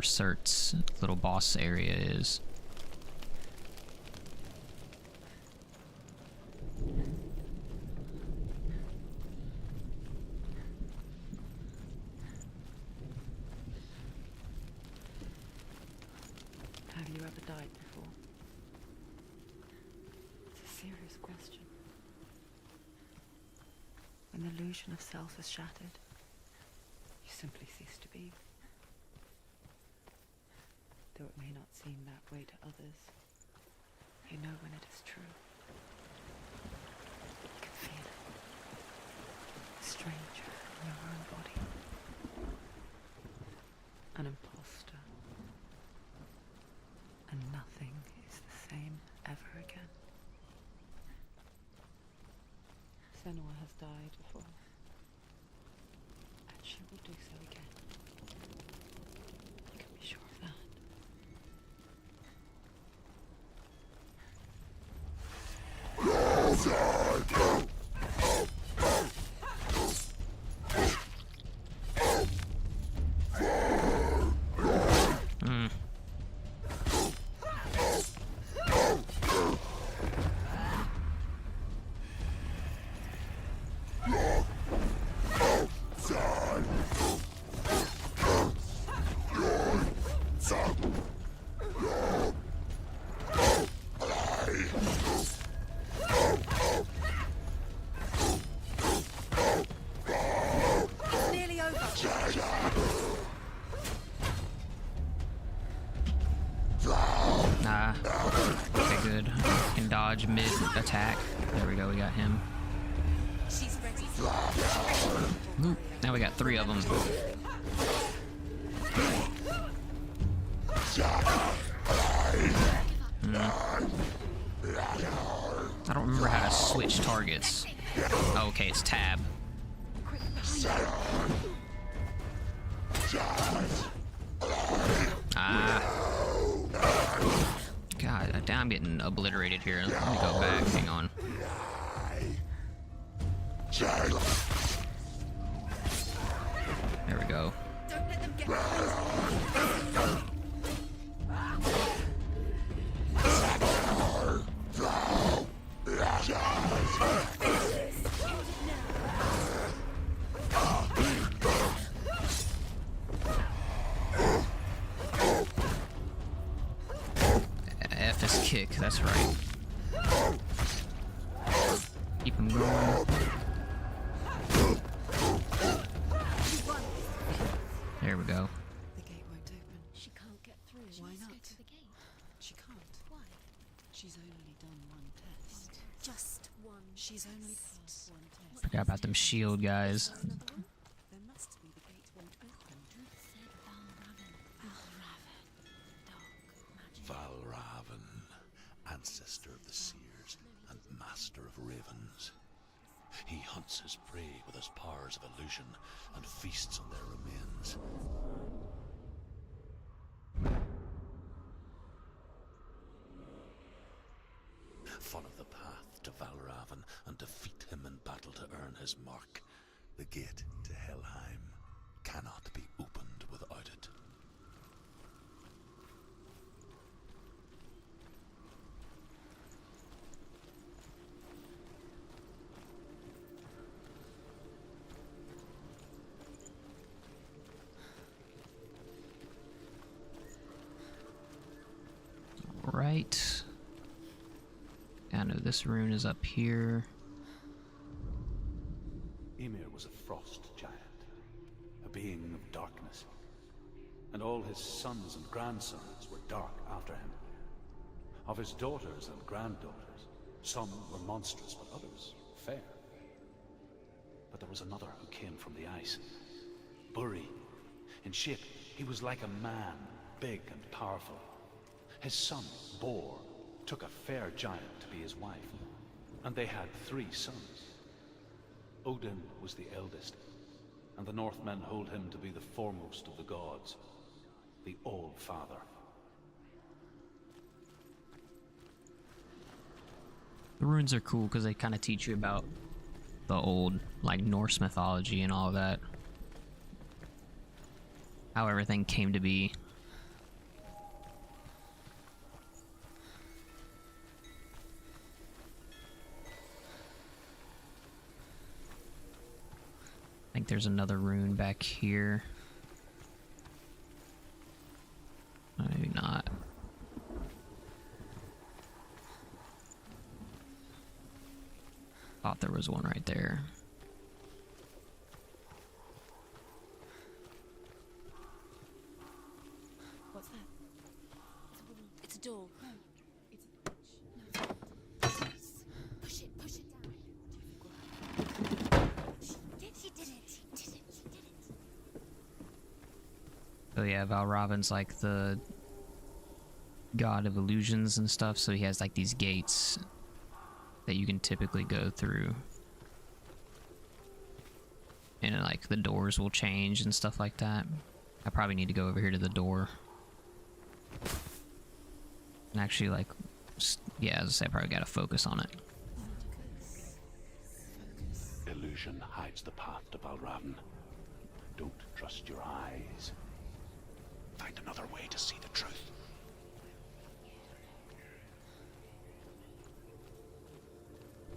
Cert's little boss area is. ever died before? It's a serious question. When the illusion of self is shattered, you simply cease to be. Though it may not seem that way to others, you know when it is true. You can feel it. A stranger in your own body. An imposter. And nothing is the same ever again. Senua has died before. And she will do so again. You can be sure of that. It's nearly over. Okay, good. Can dodge mid-attack. There we go, we got him. She's ready. Ooh, now we got 3 of them. I don't remember how to switch targets. Oh, okay, it's tab. God, I'm getting obliterated here. Let me go back. Hang on. There we go. Don't let them get close. F is kick, that's right. Keep him going. There we go. The gate won't open. She can't get through. Why Let's not? go to the gate. She can't. Why? She's only done one test. Just one. She's only passed one test. Forgot about them shield guys. Another one? There must be the gate won't open. Truth said Valraven. Valraven. Dog. Magic. Valraven, ancestor of the seers and master of ravens. He hunts his prey with his powers of illusion and feasts on their remains. Follow the path to Valraven and defeat him in battle to earn his mark. The gate to Helheim cannot be opened without it. Right. I know this rune is up here. Ymir was a frost giant, a being of darkness, and all his sons and grandsons were dark after him. Of his daughters and granddaughters, some were monstrous, but others fair. But there was another who came from the ice, Buri. In shape, he was like a man, big and powerful. His son, Bor, took a fair giant to be his wife, and they had 3 sons. Odin was the eldest, and the Northmen hold him to be the foremost of the gods, the All-Father. The runes are cool because they kind of teach you about the old, like, Norse mythology and all of that. How everything came to be. I think there's another rune back here. Maybe not. thought there was one right there. What's that? It's a door. No, it's a push. No, push it down. She did it. So yeah, Valravan's like the god of illusions and stuff, so he has like these gates that you can typically go through. And like the doors will change and stuff like that. I probably need to go over here to the door. And actually like, yeah, as I say, I probably gotta focus on it. Illusion hides the path to Valravan. Don't trust your eyes. Find another way to see the truth.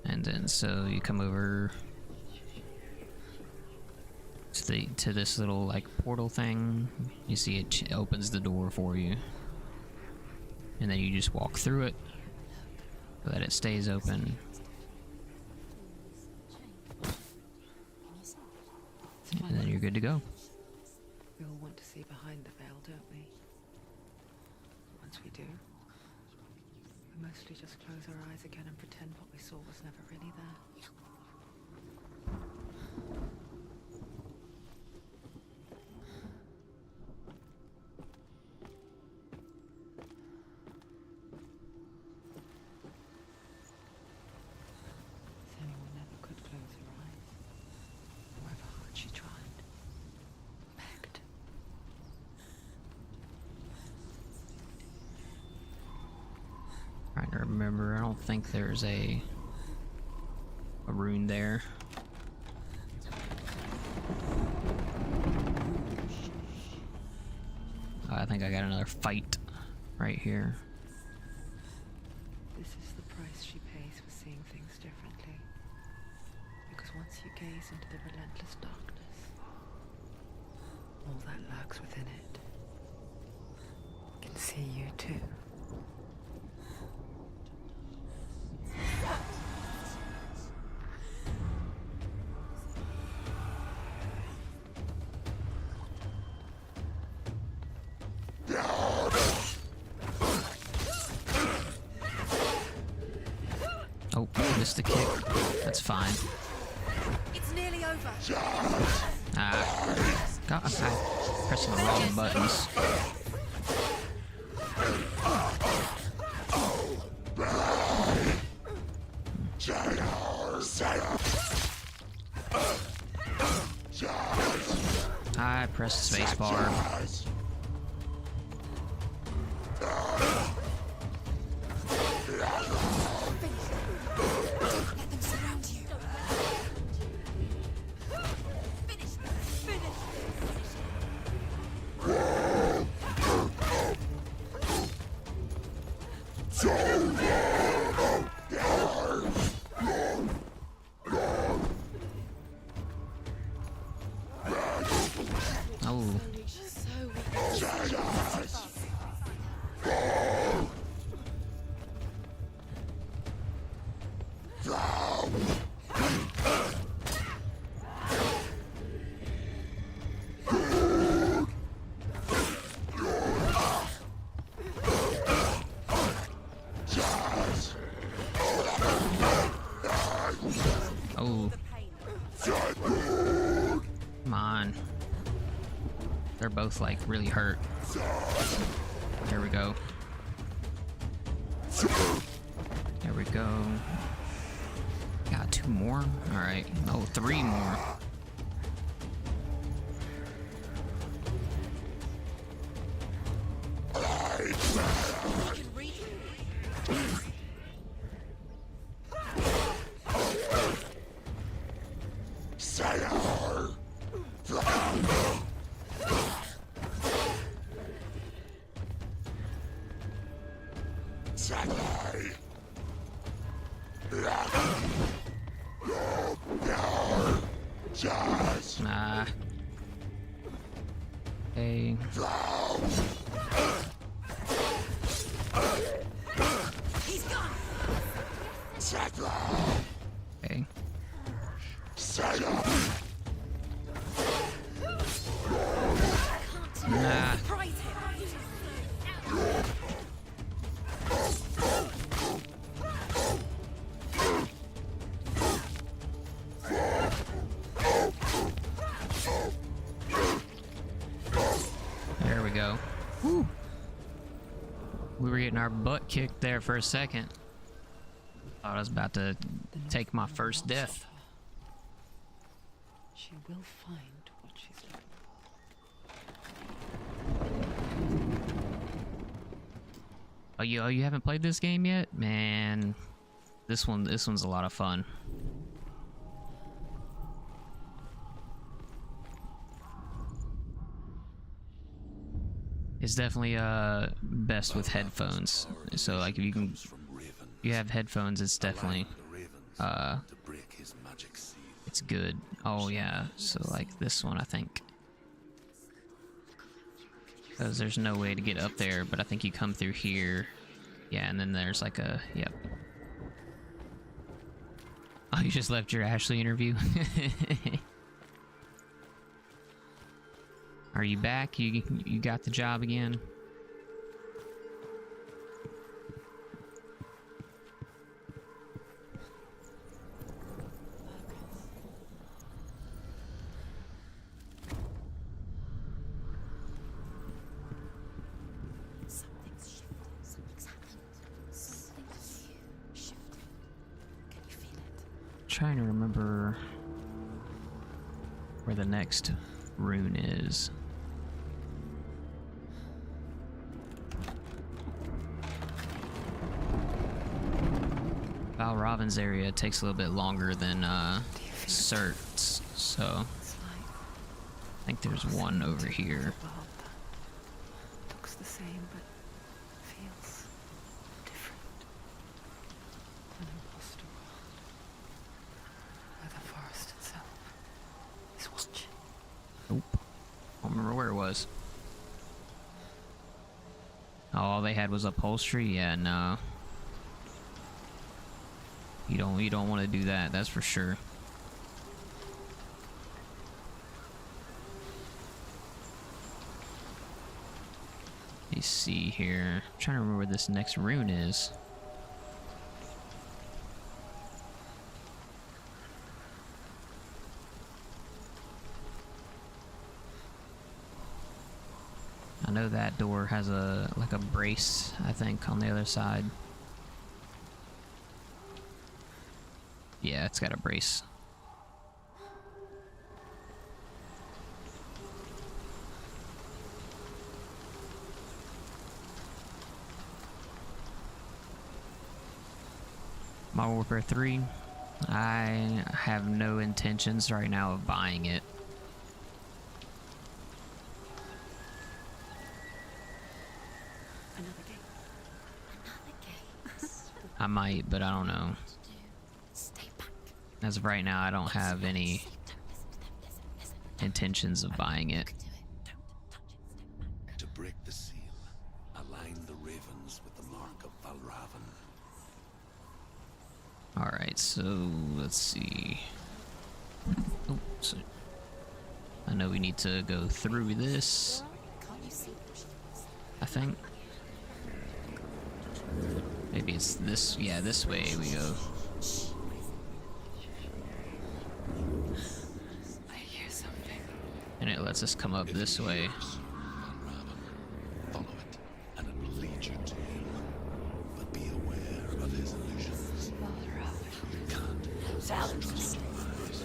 And then so you come over to this little like portal thing. You see it opens the door for you, and then you just walk through it so that it stays open. And then you're good to go. We all want to see behind the veil, don't we? Once we do, we mostly just close our eyes again and pretend what we saw was never really there. Senua never could close her eyes, however hard she tried. Begged. Trying to remember, I don't think there's a rune there. I think I got another fight right here. This is the price she pays for seeing things differently. Because once you gaze into the relentless darkness, all that lurks within it can see you too. Oh, missed the kick. That's fine. It's nearly over. Ah, God, I'm pressing the wrong buttons. I pressed spacebar. Let them surround you. Finish. Oh, So weak. oh. Come on. They're both like really hurt. There we go. There we go. Got 2 more? Alright. Oh, 3 more. We can read. Nah. Hey. He's gone. Okay. go. Woo! We were getting our butt kicked there for a second. Thought I was about to take my first death. She will find what she's looking for. Oh, you haven't played this game yet? Man, this one's a lot of fun. It's definitely best with headphones. So like if you have headphones, it's definitely it's good. Oh yeah, so like this one I think, because there's no way to get up there, but I think you come through here. Yeah, and then there's like a, yep. Oh, you just left your Ashley interview? Are you back? You got the job again? Something's shifted. Something's happened. Something's shifted. Can you feel it? Trying to remember where the next rune is. Valravan's area takes a little bit longer than Cert's, so It's like I think there's one over here. a world that looks the same but feels different. An imposter world where the forest itself is watching. Nope. I don't remember where it was. Oh, all they had was upholstery? Yeah, no. You don't want to do that, that's for sure. Let me see here. I'm trying to remember where this next rune is. I know that door has a like a brace, I think, on the other side. Yeah, it's got a brace. Modern Warfare 3. I have no intentions right now of buying it. Another gate. Another gate. I might, but I don't know. To do. Stay back. As of right now, I don't have any Don't listen to them. Listen. intentions of buying it. Do it. Don't touch it. Step back. To break the seal, align the ravens with the mark of Valravan. Alright, so let's see. Oh, so I know we need to go through this, Can't you see what she wants? I think. Maybe it's this, yeah, this way we go. I hear something. And it lets us come up this way. Valravan, follow it, and it will lead you to him. But be aware of his illusions. You can't trust your eyes.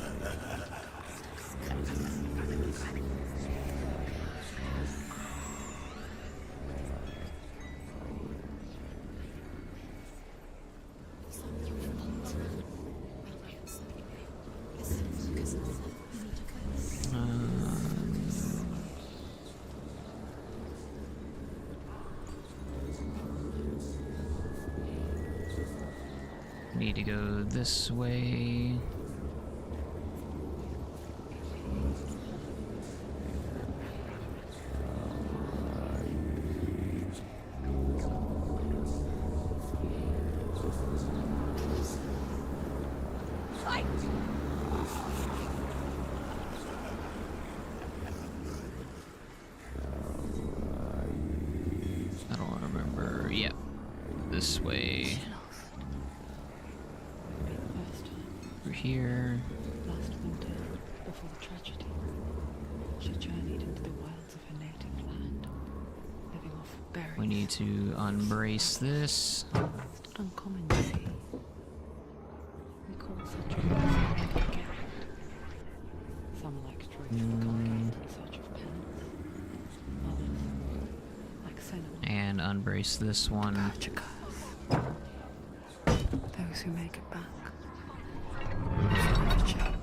Need to go this way. I don't remember. Yep. This way. First time, Over here. last winter, before the tragedy, she journeyed into the wilds of her native land, berries. We need to unbrace this. It's not uncommon, you see. We call such a person a garret. Some like truth but can't get in search of penance. Others, like Senua, And unbrace this one. purge a curse. Those who make it back forever changed.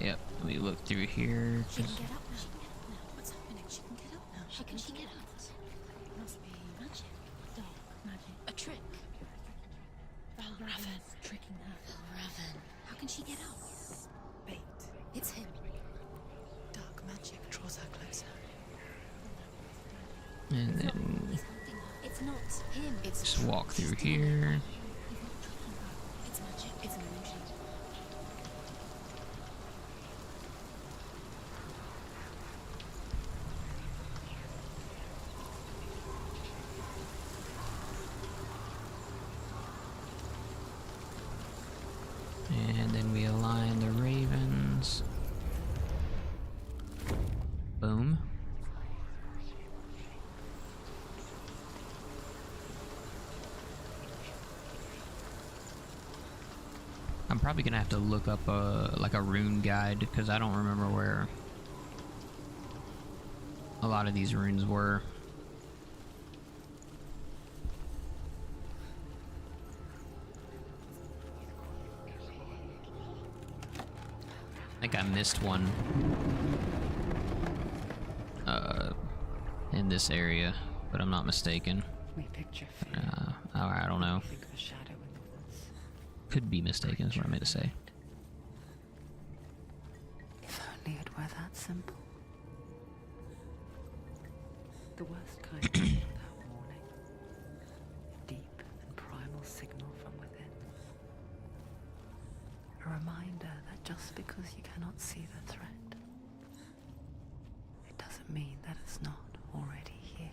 Yep. Let me look through here. She can get up now. What's happening? She can get up now. How can she get up? It must be magic. Dark magic. A trick. Raven. Tricking her. Raven. How can she get up? Bait. It's him. Dark magic draws her closer. And then He's holding her. It's not him. It's just walk through here. It's magic. It's an illusion. And then we align the ravens. Boom. I'm probably gonna have to look up like a rune guide because I don't remember where a lot of these runes were. I think I missed one in this area, but I'm not mistaken. We picture fear. I don't know. Think of a shadow in the woods. Could be mistaken is what I meant to say. If only it were that simple. The worst kind of without warning. A deep and primal signal from within. A reminder that just because you cannot see the threat, it doesn't mean that it's not already here.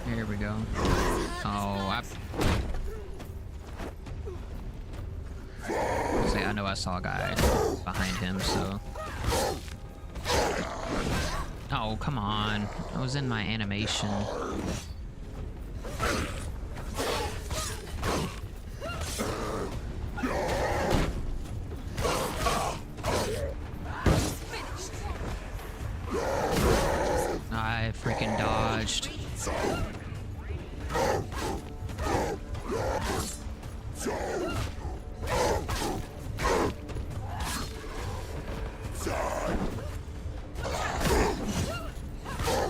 Here we go. Oh, I know I saw a guy behind him, so. Oh, come on. I was in my animation. I freaking dodged.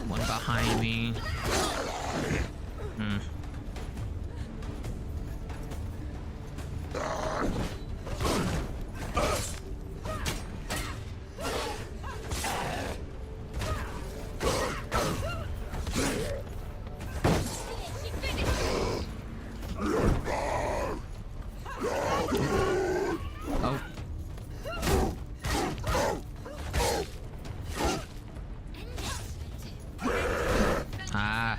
One behind me. Oh. Ah.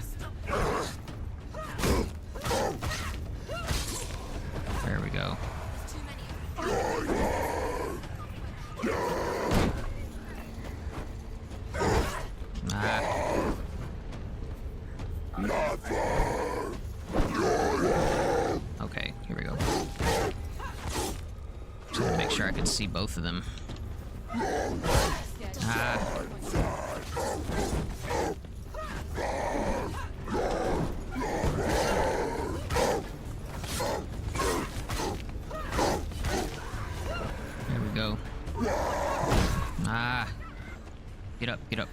There we go. Ah. Okay, here we go. Just had to make sure I could see both of them. Ah. There we go. Ah. Get up, get up.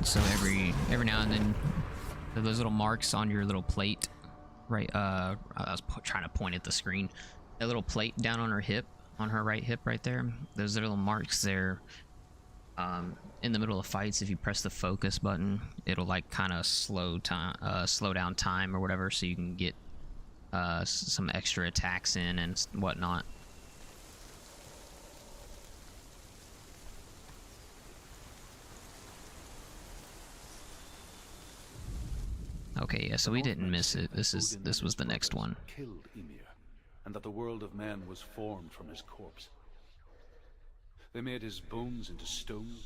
So every now and then, those little marks on your little plate, right? I was trying to point at the screen. that little plate down on her hip, on her right hip right there. Those little marks there. In the middle of fights, if you press the focus button, it'll like kind of slow down time or whatever, so you can get some extra attacks in and whatnot. Okay, yeah, so we didn't miss it. This was the next one. Killed Ymir, and that the world of men was formed from his corpse. They made his bones into stone,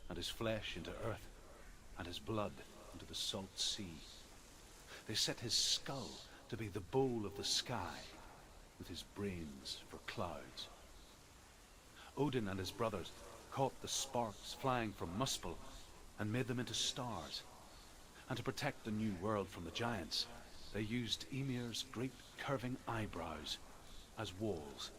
and his flesh into earth, and his blood into the salt sea. They set his skull to be the bowl of the sky, with his brains for clouds. Odin and his brothers caught the sparks flying from Muspel and made them into stars. And to protect the new world from the giants, they used Ymir's great curving eyebrows as walls.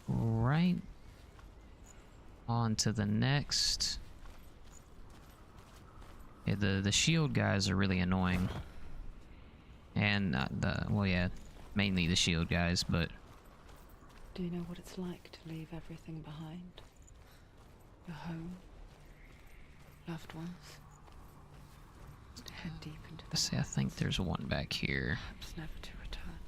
Right. On to the next. Yeah, the shield guys are really annoying. And mainly the shield guys, but Do you know what it's like to leave everything behind? Your home, loved ones, to head deep into the I think there's one back here. perhaps never to return.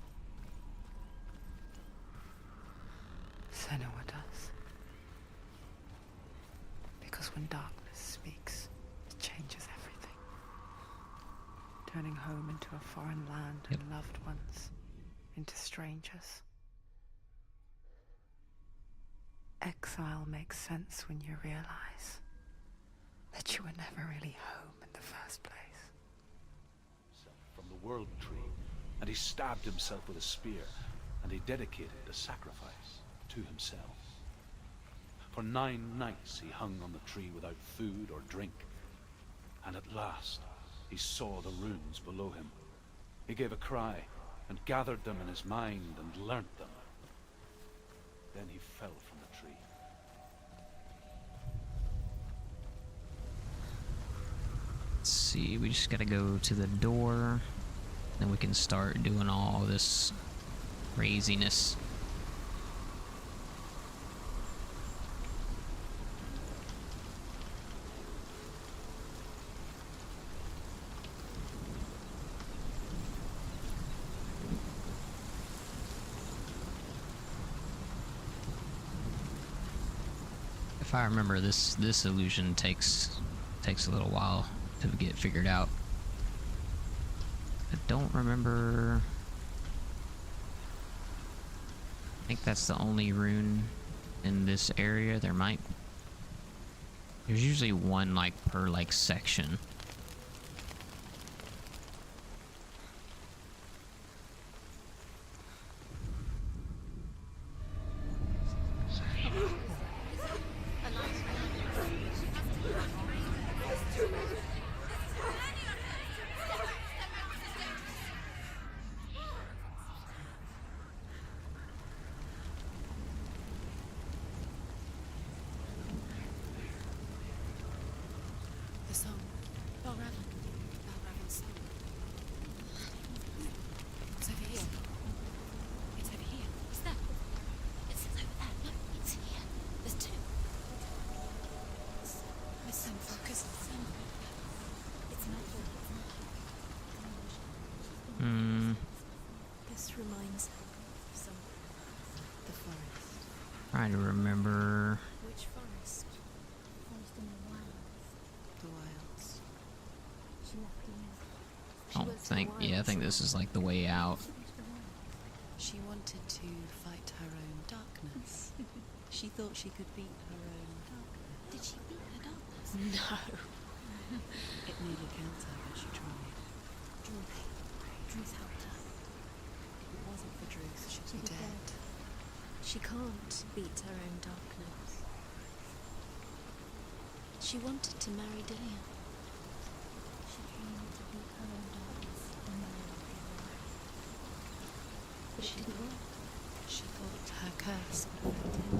Senua does. Because when darkness speaks, it changes everything. Turning home into a foreign land and loved ones into strangers. Exile makes sense when you realize that you were never really home in the first place. From the world tree, and he stabbed himself with a spear, and he dedicated a sacrifice to himself. For 9 nights he hung on the tree without food or drink, and at last he saw the runes below him. He gave a cry and gathered them in his mind and learnt them. Then he fell from the tree. Let's see, we just gotta go to the door, then we can start doing all this craziness. If I remember, this illusion takes a little while to get figured out. I don't remember. I think that's the only rune in this area. There's usually one like per like section. The song. Balraven's song. It's over here. It's over here. It's there. It's over there. No, it's here. There's 2. Listen, focus. It's not for This reminds her of something. The forest. Trying to remember. Which forest? Forest in the wilds. The wilds. She left I think this is like the way out. She wanted to fight her own darkness. She thought she could beat her own darkness. Did she beat her darkness? No. It nearly killed her, but she tried. Druth helped her. If it wasn't for Druth, she'd be dead. She can't beat her own darkness. She wanted to marry Dillian. She dreamed to beat her own darkness and marry Dillian. But it didn't work. She thought her curse would affect him.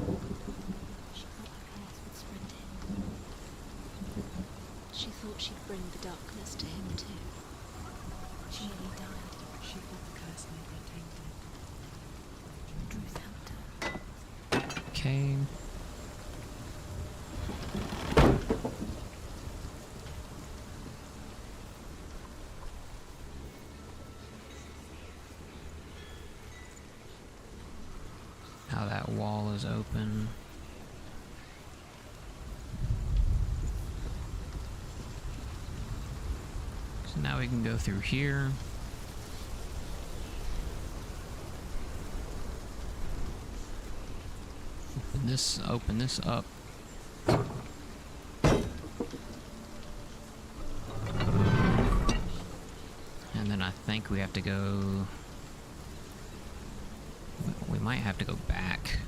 She thought her curse would spread to him. She thought she'd bring the darkness to him too. She nearly died. She thought the curse made her tainted. Drew thanked her. Okay. Now that wall is open. So now we can go through here. Open this up. And then I think we have to go... We might have to go back.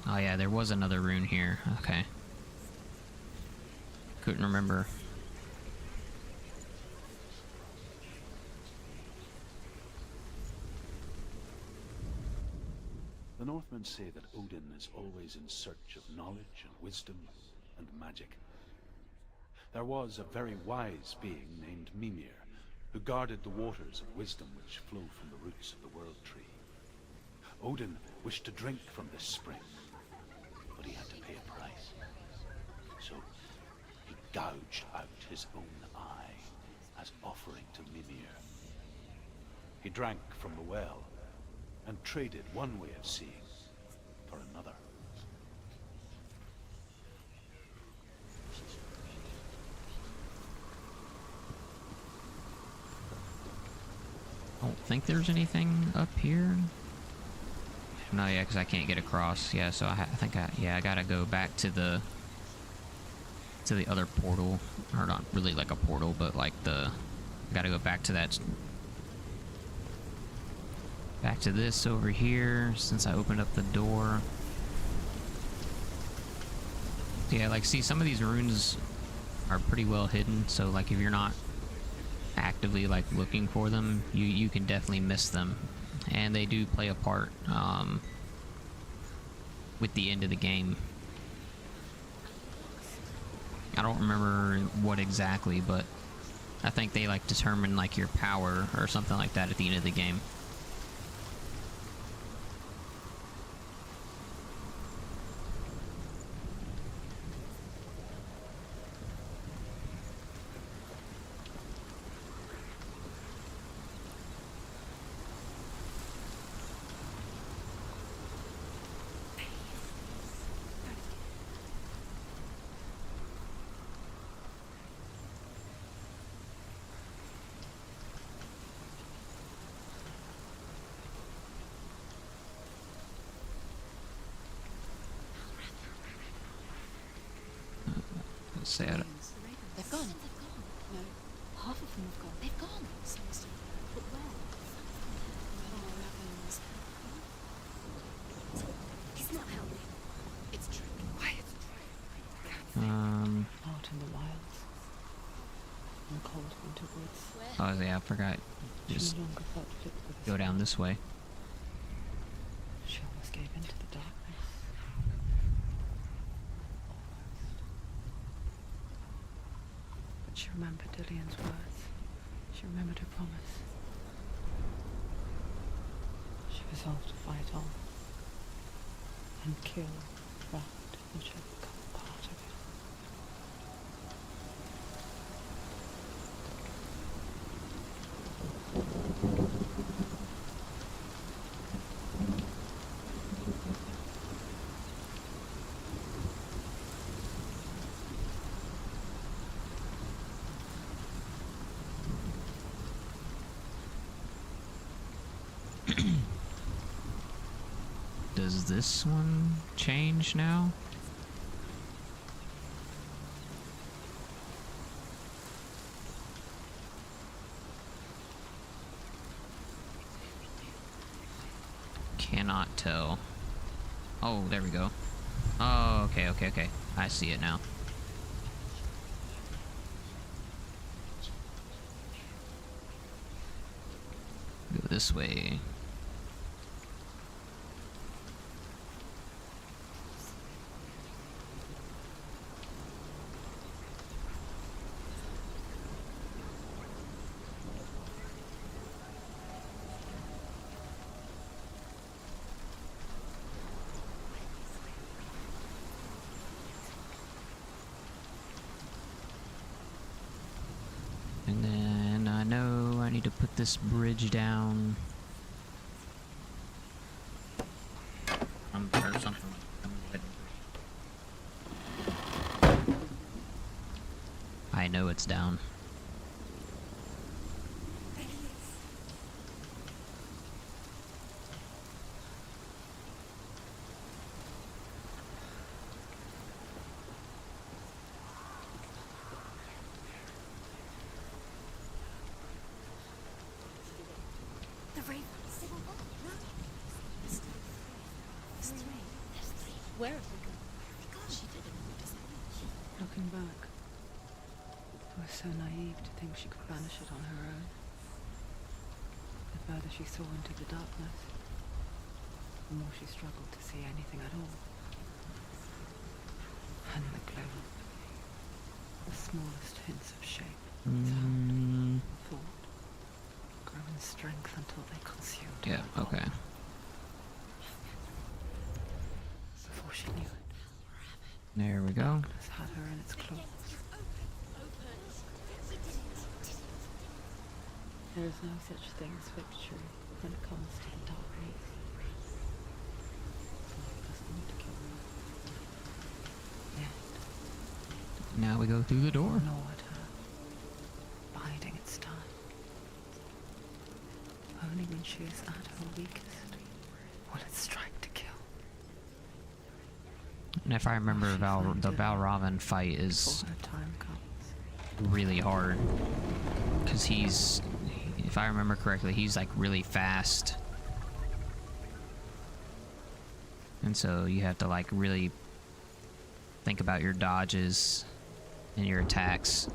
Oh yeah, there was another rune here. Okay. Couldn't remember. The Northmen say that Odin is always in search of knowledge and wisdom and magic. There was a very wise being named Mimir, who guarded the waters of wisdom which flow from the roots of the world tree. Odin wished to drink from this spring, but he had to pay a price. So he gouged out his own eye as offering to Mimir. He drank from the well and traded one way of seeing for another. I don't think there's anything up here. No, yeah, because I can't get across. Yeah, so I think I gotta go back to the other portal, or not really like a portal, but like I gotta go back to that. Back to this over here, since I opened up the door. Yeah, like, see, some of these runes are pretty well hidden, so, like, if you're not actively, like, looking for them, you can definitely miss them. And they do play a part, with the end of the game. I don't remember what exactly, but I think they, like, determine, like, your power or something like that at the end of the game. Sad. They've gone. No, half of them have gone. They've gone. But where? Oh, heavens. It's not Hellblade. It's true. Quiet. Out in the wilds. In the cold winter woods. Oh yeah, I forgot. Just She no longer felt fit for this go down world. this way. She almost gave in to the darkness. But she remembered Dillian's words. She remembered her promise. She resolved to fight on and kill that which had become part of it. Does this one change now? Cannot tell. Oh, there we go. Oh, okay. I see it now. Go this way. And then I know I need to put this bridge down. Or something. I know it's down. The ravens. There's three. Where have we gone? She didn't notice it. Looking back, I was so naive to think she could banish it on her own. The further she saw into the darkness, the more she struggled to see anything at all. And the glow, the smallest hints of shape, sound, thought, grow in strength until they consumed Yeah, her. okay. Before she knew it, There we go. darkness had her in its claws. There is no such thing as victory when it comes to the darkness. It doesn't want to kill her. Yet, Now we go through the door. gnawed her, biding its time. Only when she is at her weakest will it strike to kill. And if I remember, the Valravan fight is Before her time comes. really hard. Because he's, if I remember correctly, he's like really fast. And so you have to like really think about your dodges and your attacks.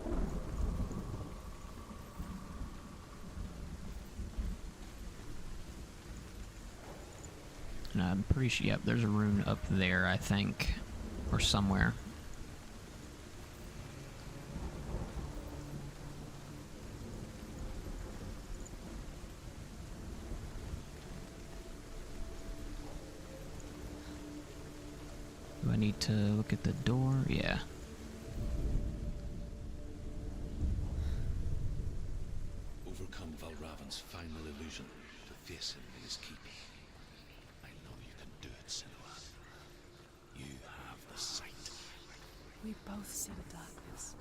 And I'm pretty sure, yep, there's a rune up there, I think. Or somewhere. Do I need to look at the door? Yeah. Overcome Valravan's final illusion to face him in his keep. I know you can do it, Senua. You have the sight. We both see the darkness.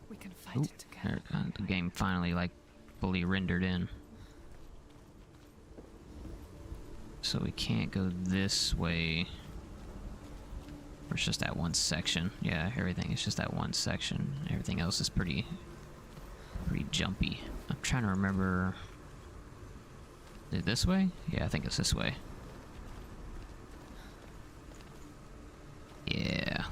We can fight Oop, it together. the game finally like fully rendered in. So we can't go this way. Or it's just that one section. Yeah, everything is just that one section. Everything else is pretty jumpy. I'm trying to remember. Is it this way? Yeah, I think it's this way. Yeah.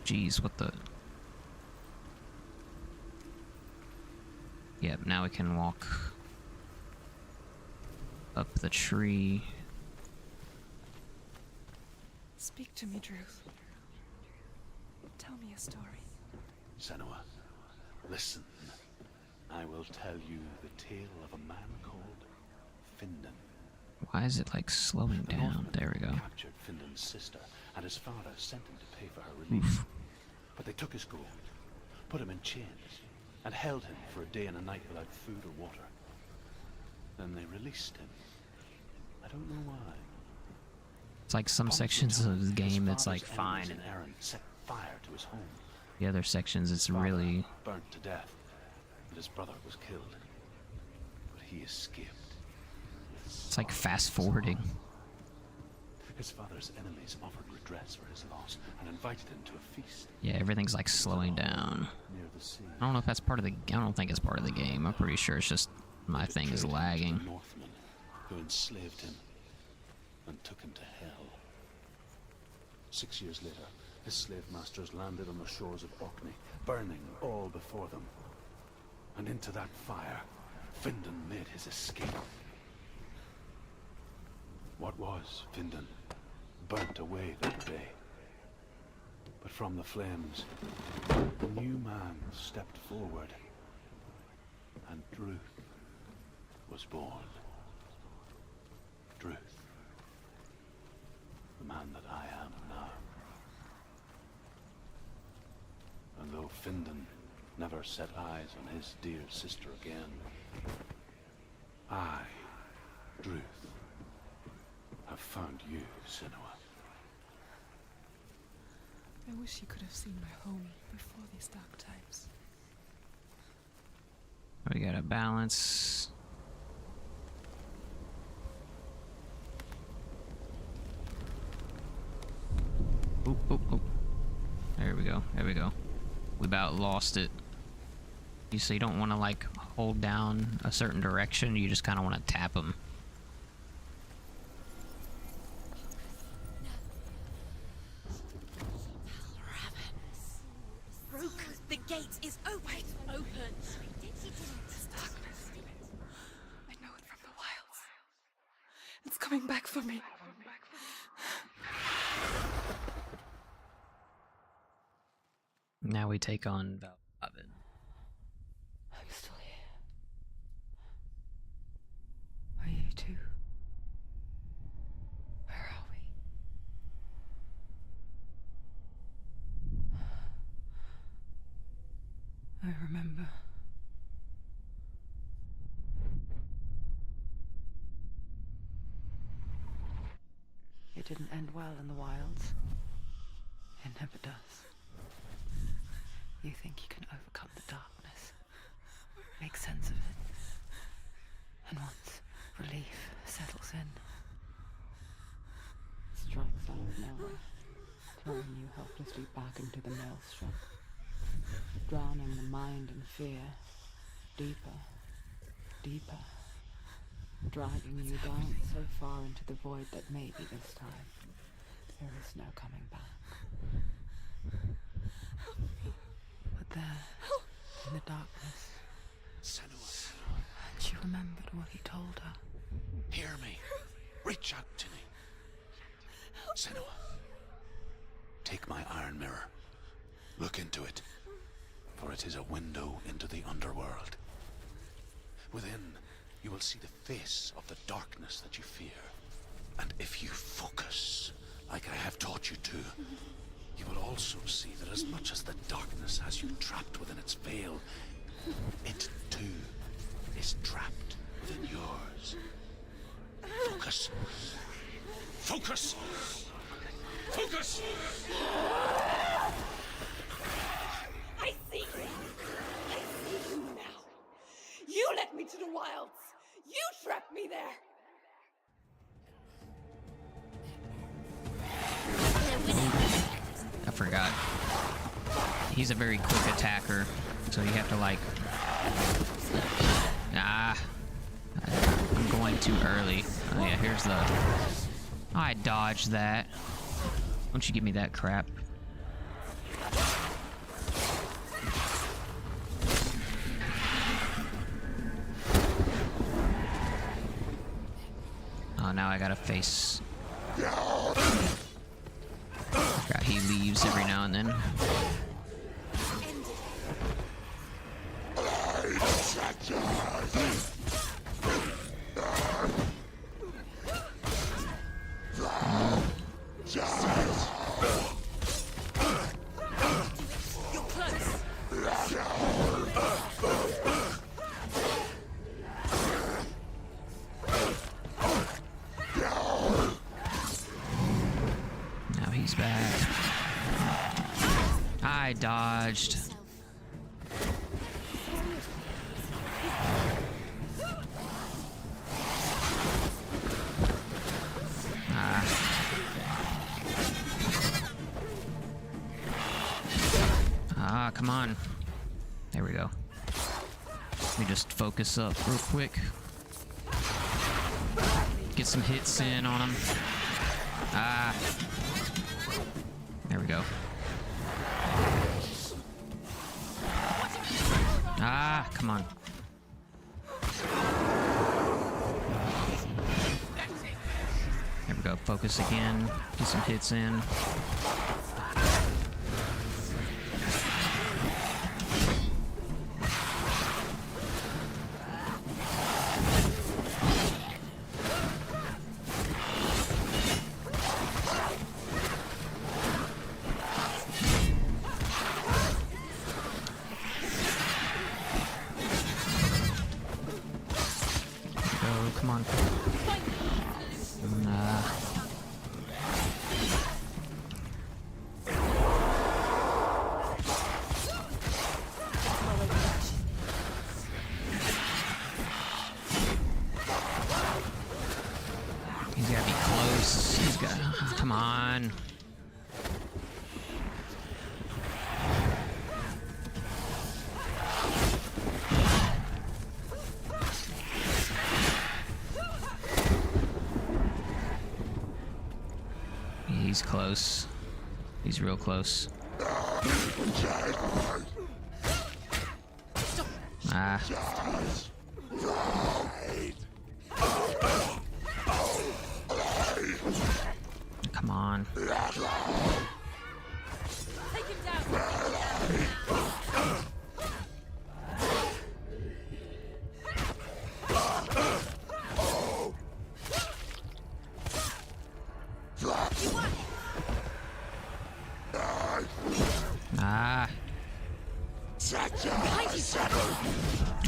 Jeez, what the... Yep, now we can walk up the tree. Speak to me, Druth. Tell me a story. Senua, listen. I will tell you the tale of a man called Findan. Why is it like slowing The down? Northmen There we go. captured Findan's sister, and his father sent him to pay for her release. But they took his gold, put him in chains, and held him for a day and a night without food or water. Then they released him. I don't know why. It's like some Upon sections return, of the his game it's like father's fine, enemies and in Erin set fire to his home. the other sections it's Father really... burnt to death, and his brother was killed. But he escaped. It's like fast forwarding. His father's enemies offered redress for his loss and invited him to a feast Yeah, everything's like slowing down. near the sea. I don't know if that's part of the... I don't think it's part of the game. I'm pretty sure it's just my They thing is betrayed him to lagging. the Northmen, who enslaved him and took him to hell. 6 years later, his slave masters landed on the shores of Orkney, burning all before them. And into that fire, Findan made his escape. What was Findan burnt away that day. But from the flames, a new man stepped forward, and Druth was born. Druth, the man that I am now. never set eyes on his dear sister again. I, Druth, have found you, Senua. I wish you could have seen my home before these dark times. We gotta balance. Oop, oop, oop. There we go. There we go. We about lost it. So you don't want to like hold down a certain direction. You just kind of want to tap them. Rook, the gate is open. Open. Darkness. I know it from the wilds. It's coming back for me. Now we take on Valvin. I'm still here. Are you too? Where are we? I remember. It didn't end well in the wilds. It never does. You think you can overcome the darkness, make sense of it, and once relief settles in, strikes out of nowhere, throwing you helplessly back into the maelstrom, drowning the mind in fear, deeper, deeper, dragging you down so far into the void that maybe this time there is no coming back. But there, in the darkness, Senua, she remembered what he told her. hear me. Reach out to me. Senua, take my iron mirror. Look into it, for it is a window into the underworld. Within, you will see the face of the darkness that you fear. And if you focus, like I have taught you to, you will also see that as much as the darkness has you trapped within its veil, it too is trapped within yours. Focus. Focus! Focus! I see you! I see you now! You led me to the wilds! You trapped me there! I forgot. He's a very quick attacker, so you have to like... I'm going too early. Oh yeah, here's the... I dodged that. Don't you give me that crap. Oh, now I gotta face... Forgot he leaves every now and then. Now he's back. I dodged. Come on. There we go. Let me just focus up real quick. Get some hits in on him. There we go. Come on. There we go. Focus again. Get some hits in. be close. He's got. Come on. He's close. He's real close. Ah. Come on. Take him down. Ah.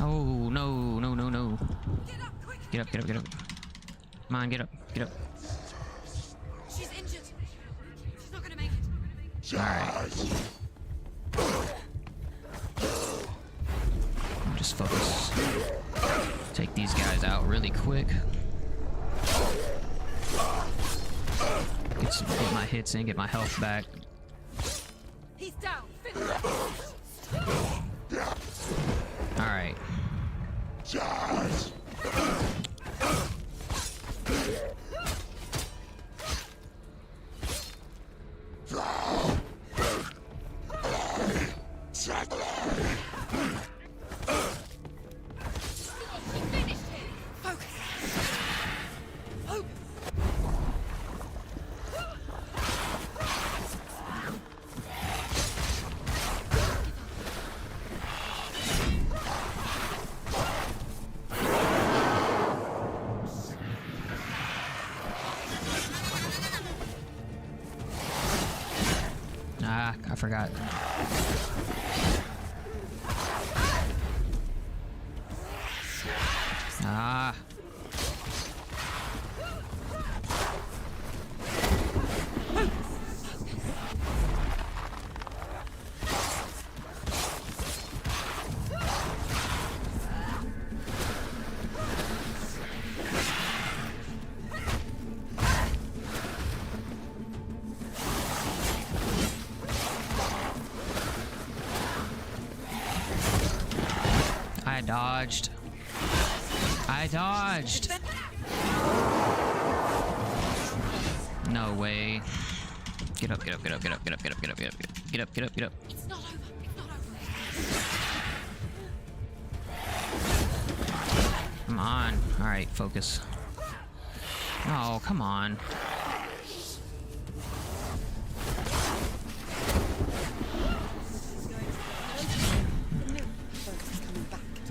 Oh, no, no, no, no. Get up, get up, get up. Come on, get up, get up. She's injured. She's not gonna make it. Alright. Just focus. Take these guys out really quick. Get my hits in, get my health back. He's down. Finish. Alright. Ah, I forgot. Ah. I dodged. I dodged. No way. Get up, get up, get up, get up, get up, get up, get up, get up, get up, get up, get up. It's not over. It's not over. Come on. Alright, focus. Oh, come on.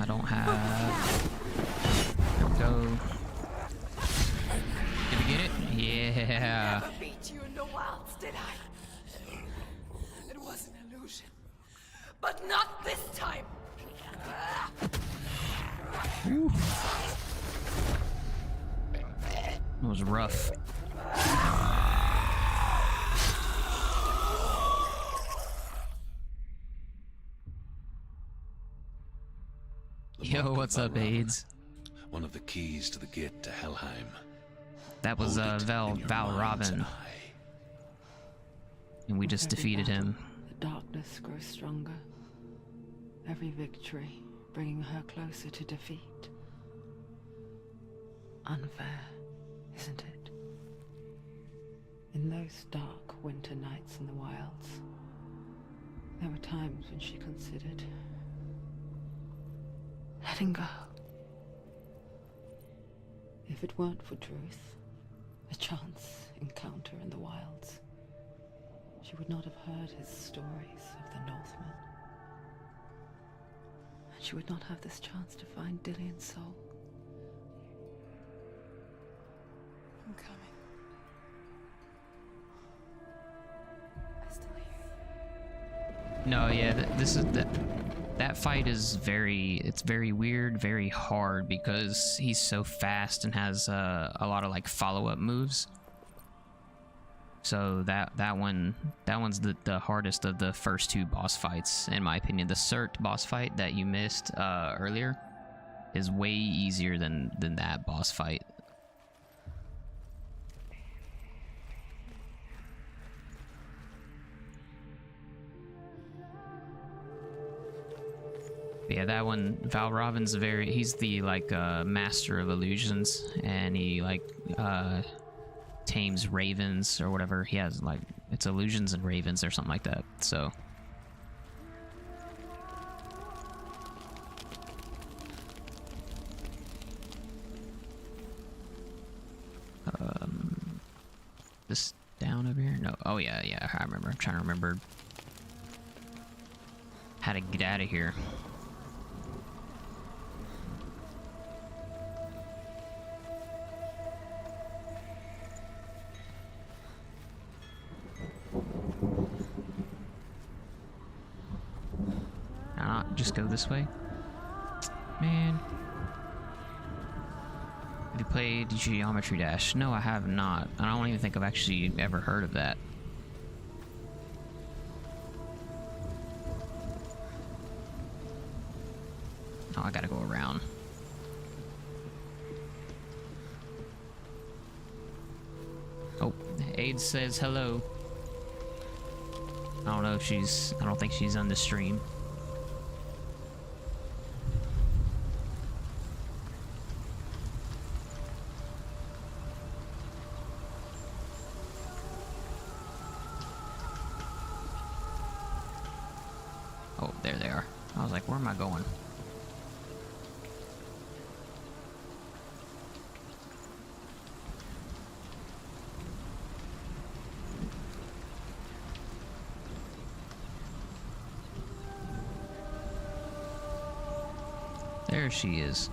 I don't have... There we go. Did we get it? Yeah. I beat you in the wilds, did I? It was an illusion. But not this time. That was rough. Yo, what's up, AIDS? One of the keys to the gate to Helheim. That was Hold it Val in your mind's Robin, eye. and we just Every defeated battle, him. The darkness grows stronger. Every victory bringing her closer to defeat. Unfair, isn't it? In those dark winter nights in the wilds, there were times when she considered letting go. If it weren't for Truth, a chance encounter in the wilds, she would not have heard his stories of the Northmen. And she would not have this chance to find Dillion's soul. I'm coming. I still hear you. No, yeah, this is that fight is very weird, very hard because he's so fast and has a lot of like follow-up moves. So that one's the hardest of the first two boss fights, in my opinion. The Cert boss fight that you missed earlier is way easier than that boss fight. Yeah, that one, Valravan's he's the like master of illusions, and he like tames ravens or whatever. He has like, it's illusions and ravens or something like that. So this down over here? No. Oh yeah, yeah, I remember. I'm trying to remember how to get out of here. Not just go this way? Man. Have you played Geometry Dash? No, I have not. I don't even think I've actually ever heard of that. Oh, I gotta go around. Oh, Aid says hello. I don't know if she's... I don't think she's on the stream. Oh, there they are. I was like, where am I going? There she is.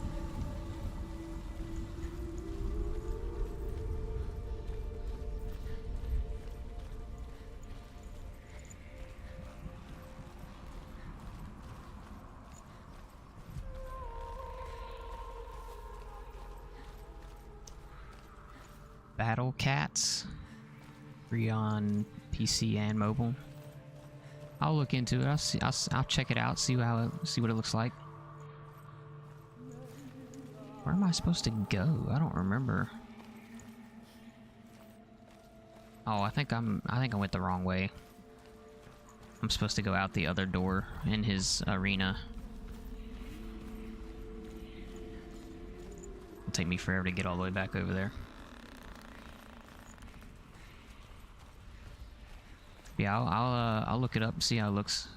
Battle Cats, free on PC and mobile. I'll look into it. I'll check it out. See what it looks like. Where am I supposed to go? I don't remember. Oh, I think I went the wrong way. I'm supposed to go out the other door in his arena. It'll take me forever to get all the way back over there. Yeah, I'll look it up and see how it looks.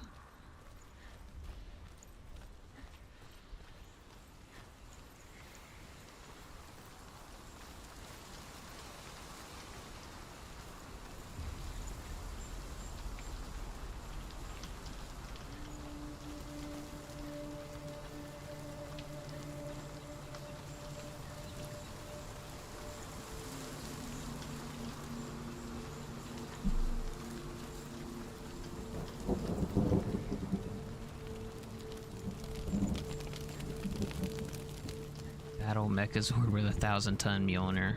Battle Mechazord with a 1,000-ton Mjolnir,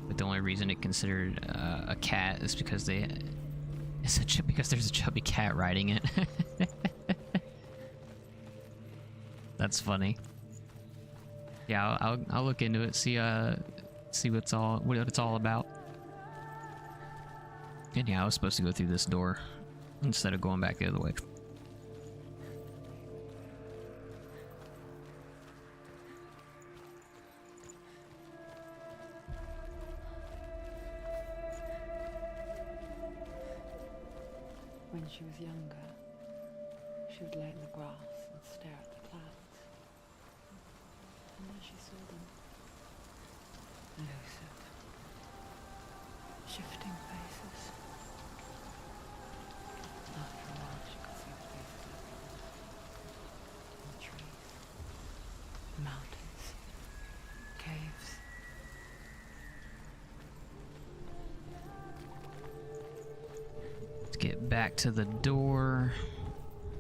but the only reason it considered a cat is because because there's a chubby cat riding it. That's funny. Yeah, I'll look into it, see what it's all about. And yeah, I was supposed to go through this door instead of going back the other way. When she was younger, she would lay in the grass and stare at the clouds. And then she saw them. Lucid. Shifting faces. After a while, she could see the faces everywhere. In trees. Mountains. Caves. Get back to the door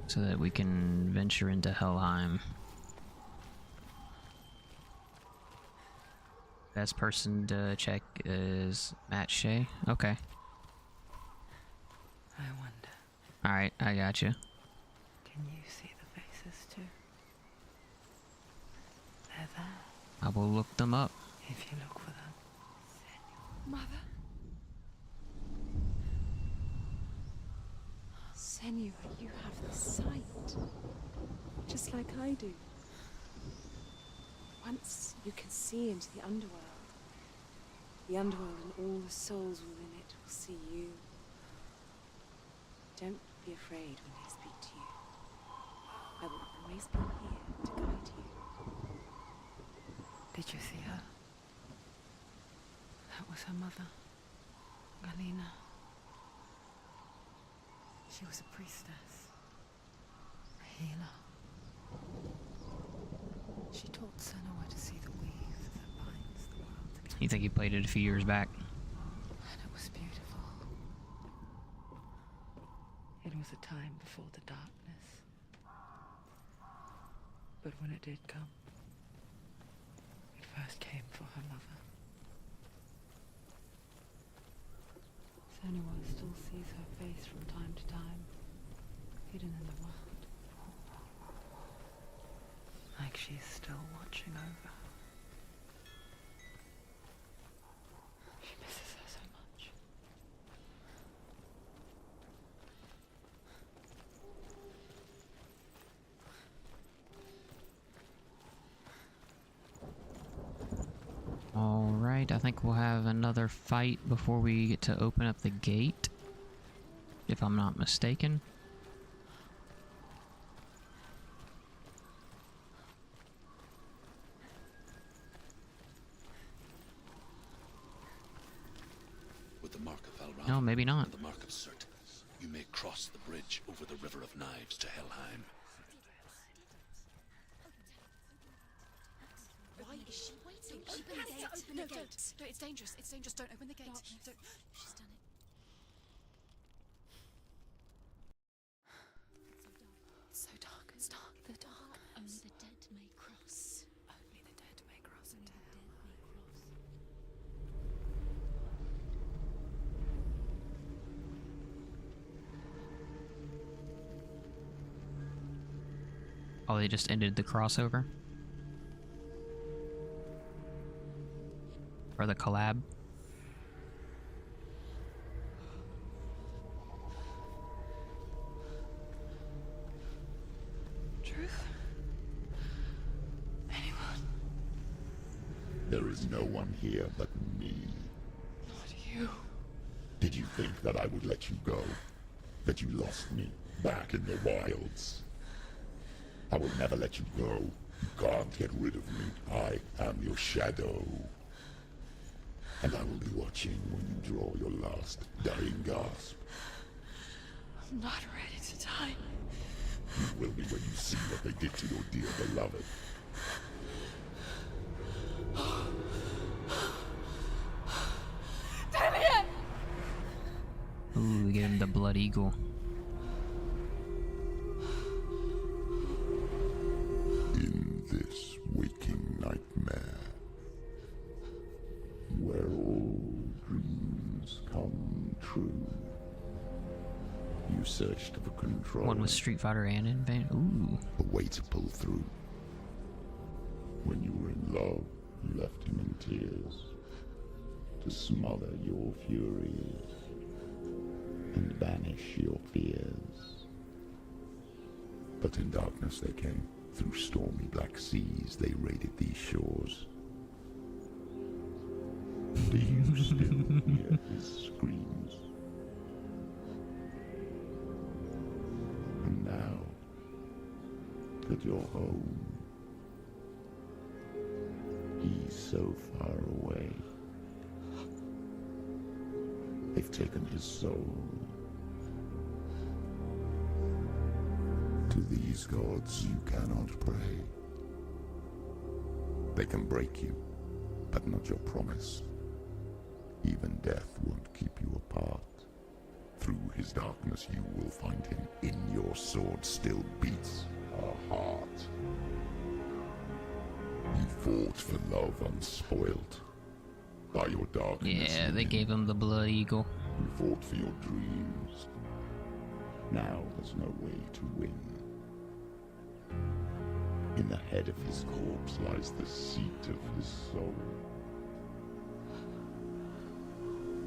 so that we can venture into Helheim. Best person to check is Matt Shea. Okay. I wonder, Alright, I got you. can you see the faces too? They're there, I will look them up. if you look for them. Mother? Senua, you have the sight. Just just like I do. Once you can see into the underworld and all the souls within it will see you. Don't be afraid when they speak to you. I will always be here to guide you. Did you see her? That was her mother, Galina. She was a priestess, a healer. She taught Senua to see the weave that binds the world together. You think he played it a few years back? And it was beautiful. It was a time before the darkness. But when it did come, it first came for her mother. Senua still sees her face from time to time, hidden in the world. Like she's still watching over her. She misses her so much. Alright, I think we'll have another fight before we get to open up the gate, if I'm not mistaken. With the mark of Valram, No, maybe not. and the mark of Surt, you may cross the bridge over the River of Knives to Helheim. Why is she waiting? Open the gate. Open the gate. No, it's dangerous. It's dangerous. Don't open the gate. Don't. She's done it. It's so dark. It's dark. The dark. Only the dead may cross. Only the dead may cross into hell. Oh, they just ended the crossover? Or the collab? Truth? Anyone? There is no one here but me. Not you. Did you think that I would let you go? That you lost me back in the wilds? I will never let you go. You can't get rid of me. I am your shadow. And I will be watching when you draw your last dying gasp. I'm not ready to die. You will be when you see what they did to your dear beloved. Damien! Ooh, we gave him the Blood Eagle. In this waking nightmare, where all dreams come true, you searched for control. One with Street Fighter and Invasion. Ooh. A way to pull through. When you were in love, you left him in tears to smother your furies and banish your fears. But in darkness they came. Through stormy black seas they raided these shores. Do you still hear his screams? And now that you're home, he's so far away. They've taken his soul. To these gods you cannot pray. They can break you, but not your promise. Even death won't keep you apart. Through his darkness you will find him. In your sword still beats a heart. You fought for love unspoiled. By your darkness. Yeah, they gave him the Blood Eagle. You fought for your dreams. Now there's no way to win. In the head of his corpse lies the seat of his soul.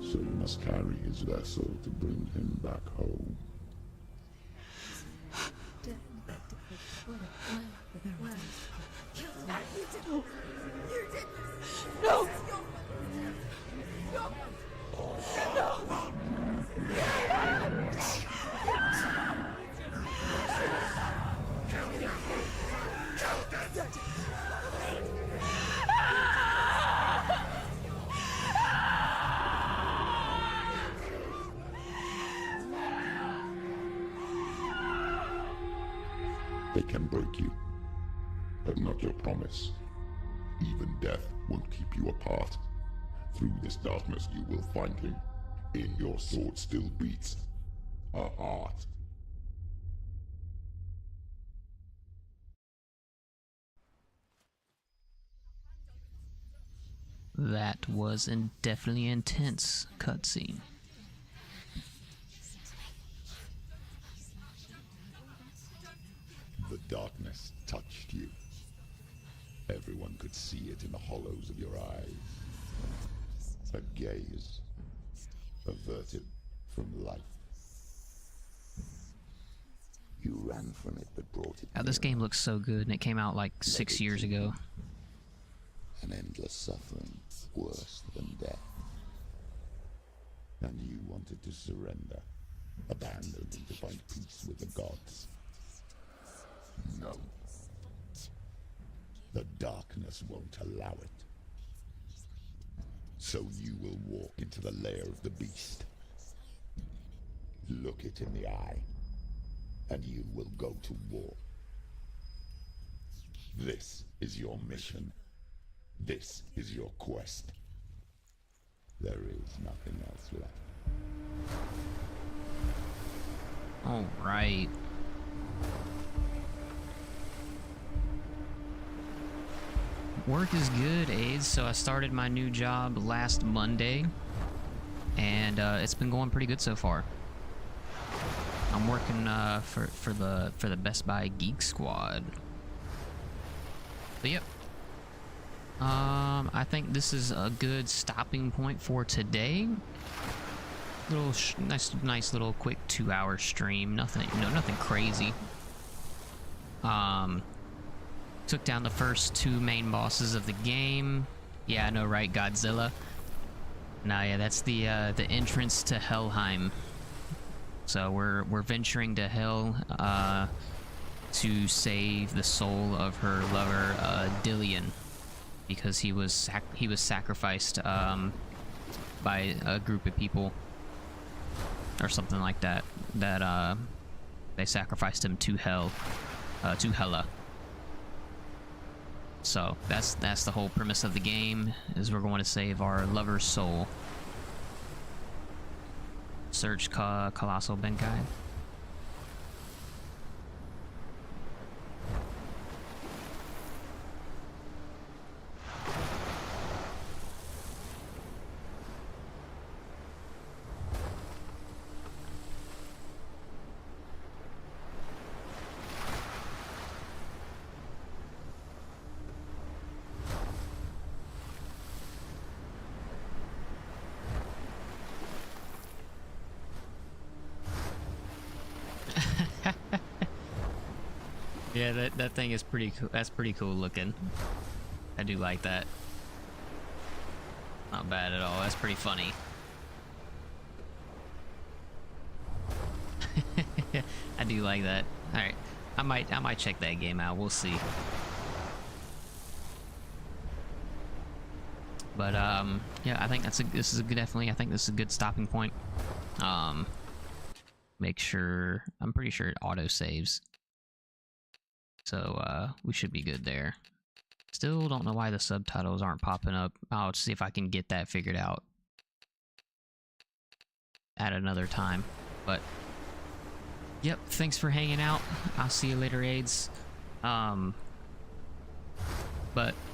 So you must carry his vessel to bring him back home. No. You did this! You did this! No! This is your fault! No! They can break you, but not your promise. Even death won't keep you apart. Through this darkness you will find him. In your sword still beats a heart. That was definitely intense cutscene. The darkness touched you. Everyone could see it in the hollows of your eyes. A gaze averted from life. You ran from it, but brought it. Now, this game looks so good, and it came out like 6 years ago. An endless suffering, worse than death. And you wanted to surrender, abandon to find peace with the gods. No. The darkness won't allow it. So you will walk into the lair of the beast. Look it in the eye, and you will go to war. This is your mission. This is your quest. There is nothing else left. All right. Work is good, AIDS. So I started my new job last Monday, and it's been going pretty good so far. I'm working for the Best Buy Geek Squad. But yep. I think this is a good stopping point for today. Little nice little quick 2-hour stream. Nothing crazy. Took down the first 2 main bosses of the game. Yeah, I know, right? Godzilla. Nah, yeah, that's the entrance to Helheim. So we're venturing to Hell to save the soul of her lover, Dillion, because he was sacrificed by a group of people or something like that. That they sacrificed him to Hell, to Hela. So that's the whole premise of the game, is we're going to save our lover's soul. Search Colossal Benkai. Yeah, that thing is pretty cool. That's pretty cool looking. I do like that. Not bad at all. That's pretty funny. I do like that. All right, I might check that game out. We'll see. But yeah, I think this is a good, definitely. I think this is a good stopping point. Make sure, I'm pretty sure it auto saves. So we should be good there. Still don't know why the subtitles aren't popping up. I'll see if I can get that figured out at another time. But yep, thanks for hanging out. I'll see you later, AIDS. But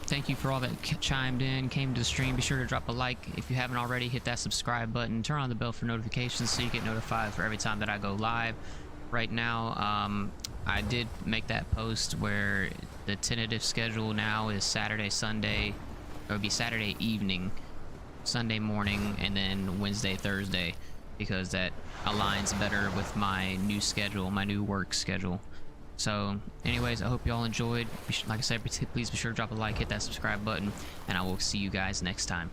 thank you for all that chimed in, came to the stream. Be sure to drop a like if you haven't already. Hit that subscribe button. Turn on the bell for notifications so you get notified for every time that I go live. Right now, I did make that post where the tentative schedule now is Saturday, Sunday. It would be Saturday evening, Sunday morning, and then Wednesday, Thursday, because that aligns better with my new schedule, my new work schedule. So, anyways, I hope y'all enjoyed. Like I said, please be sure to drop a like, hit that subscribe button, and I will see you guys next time.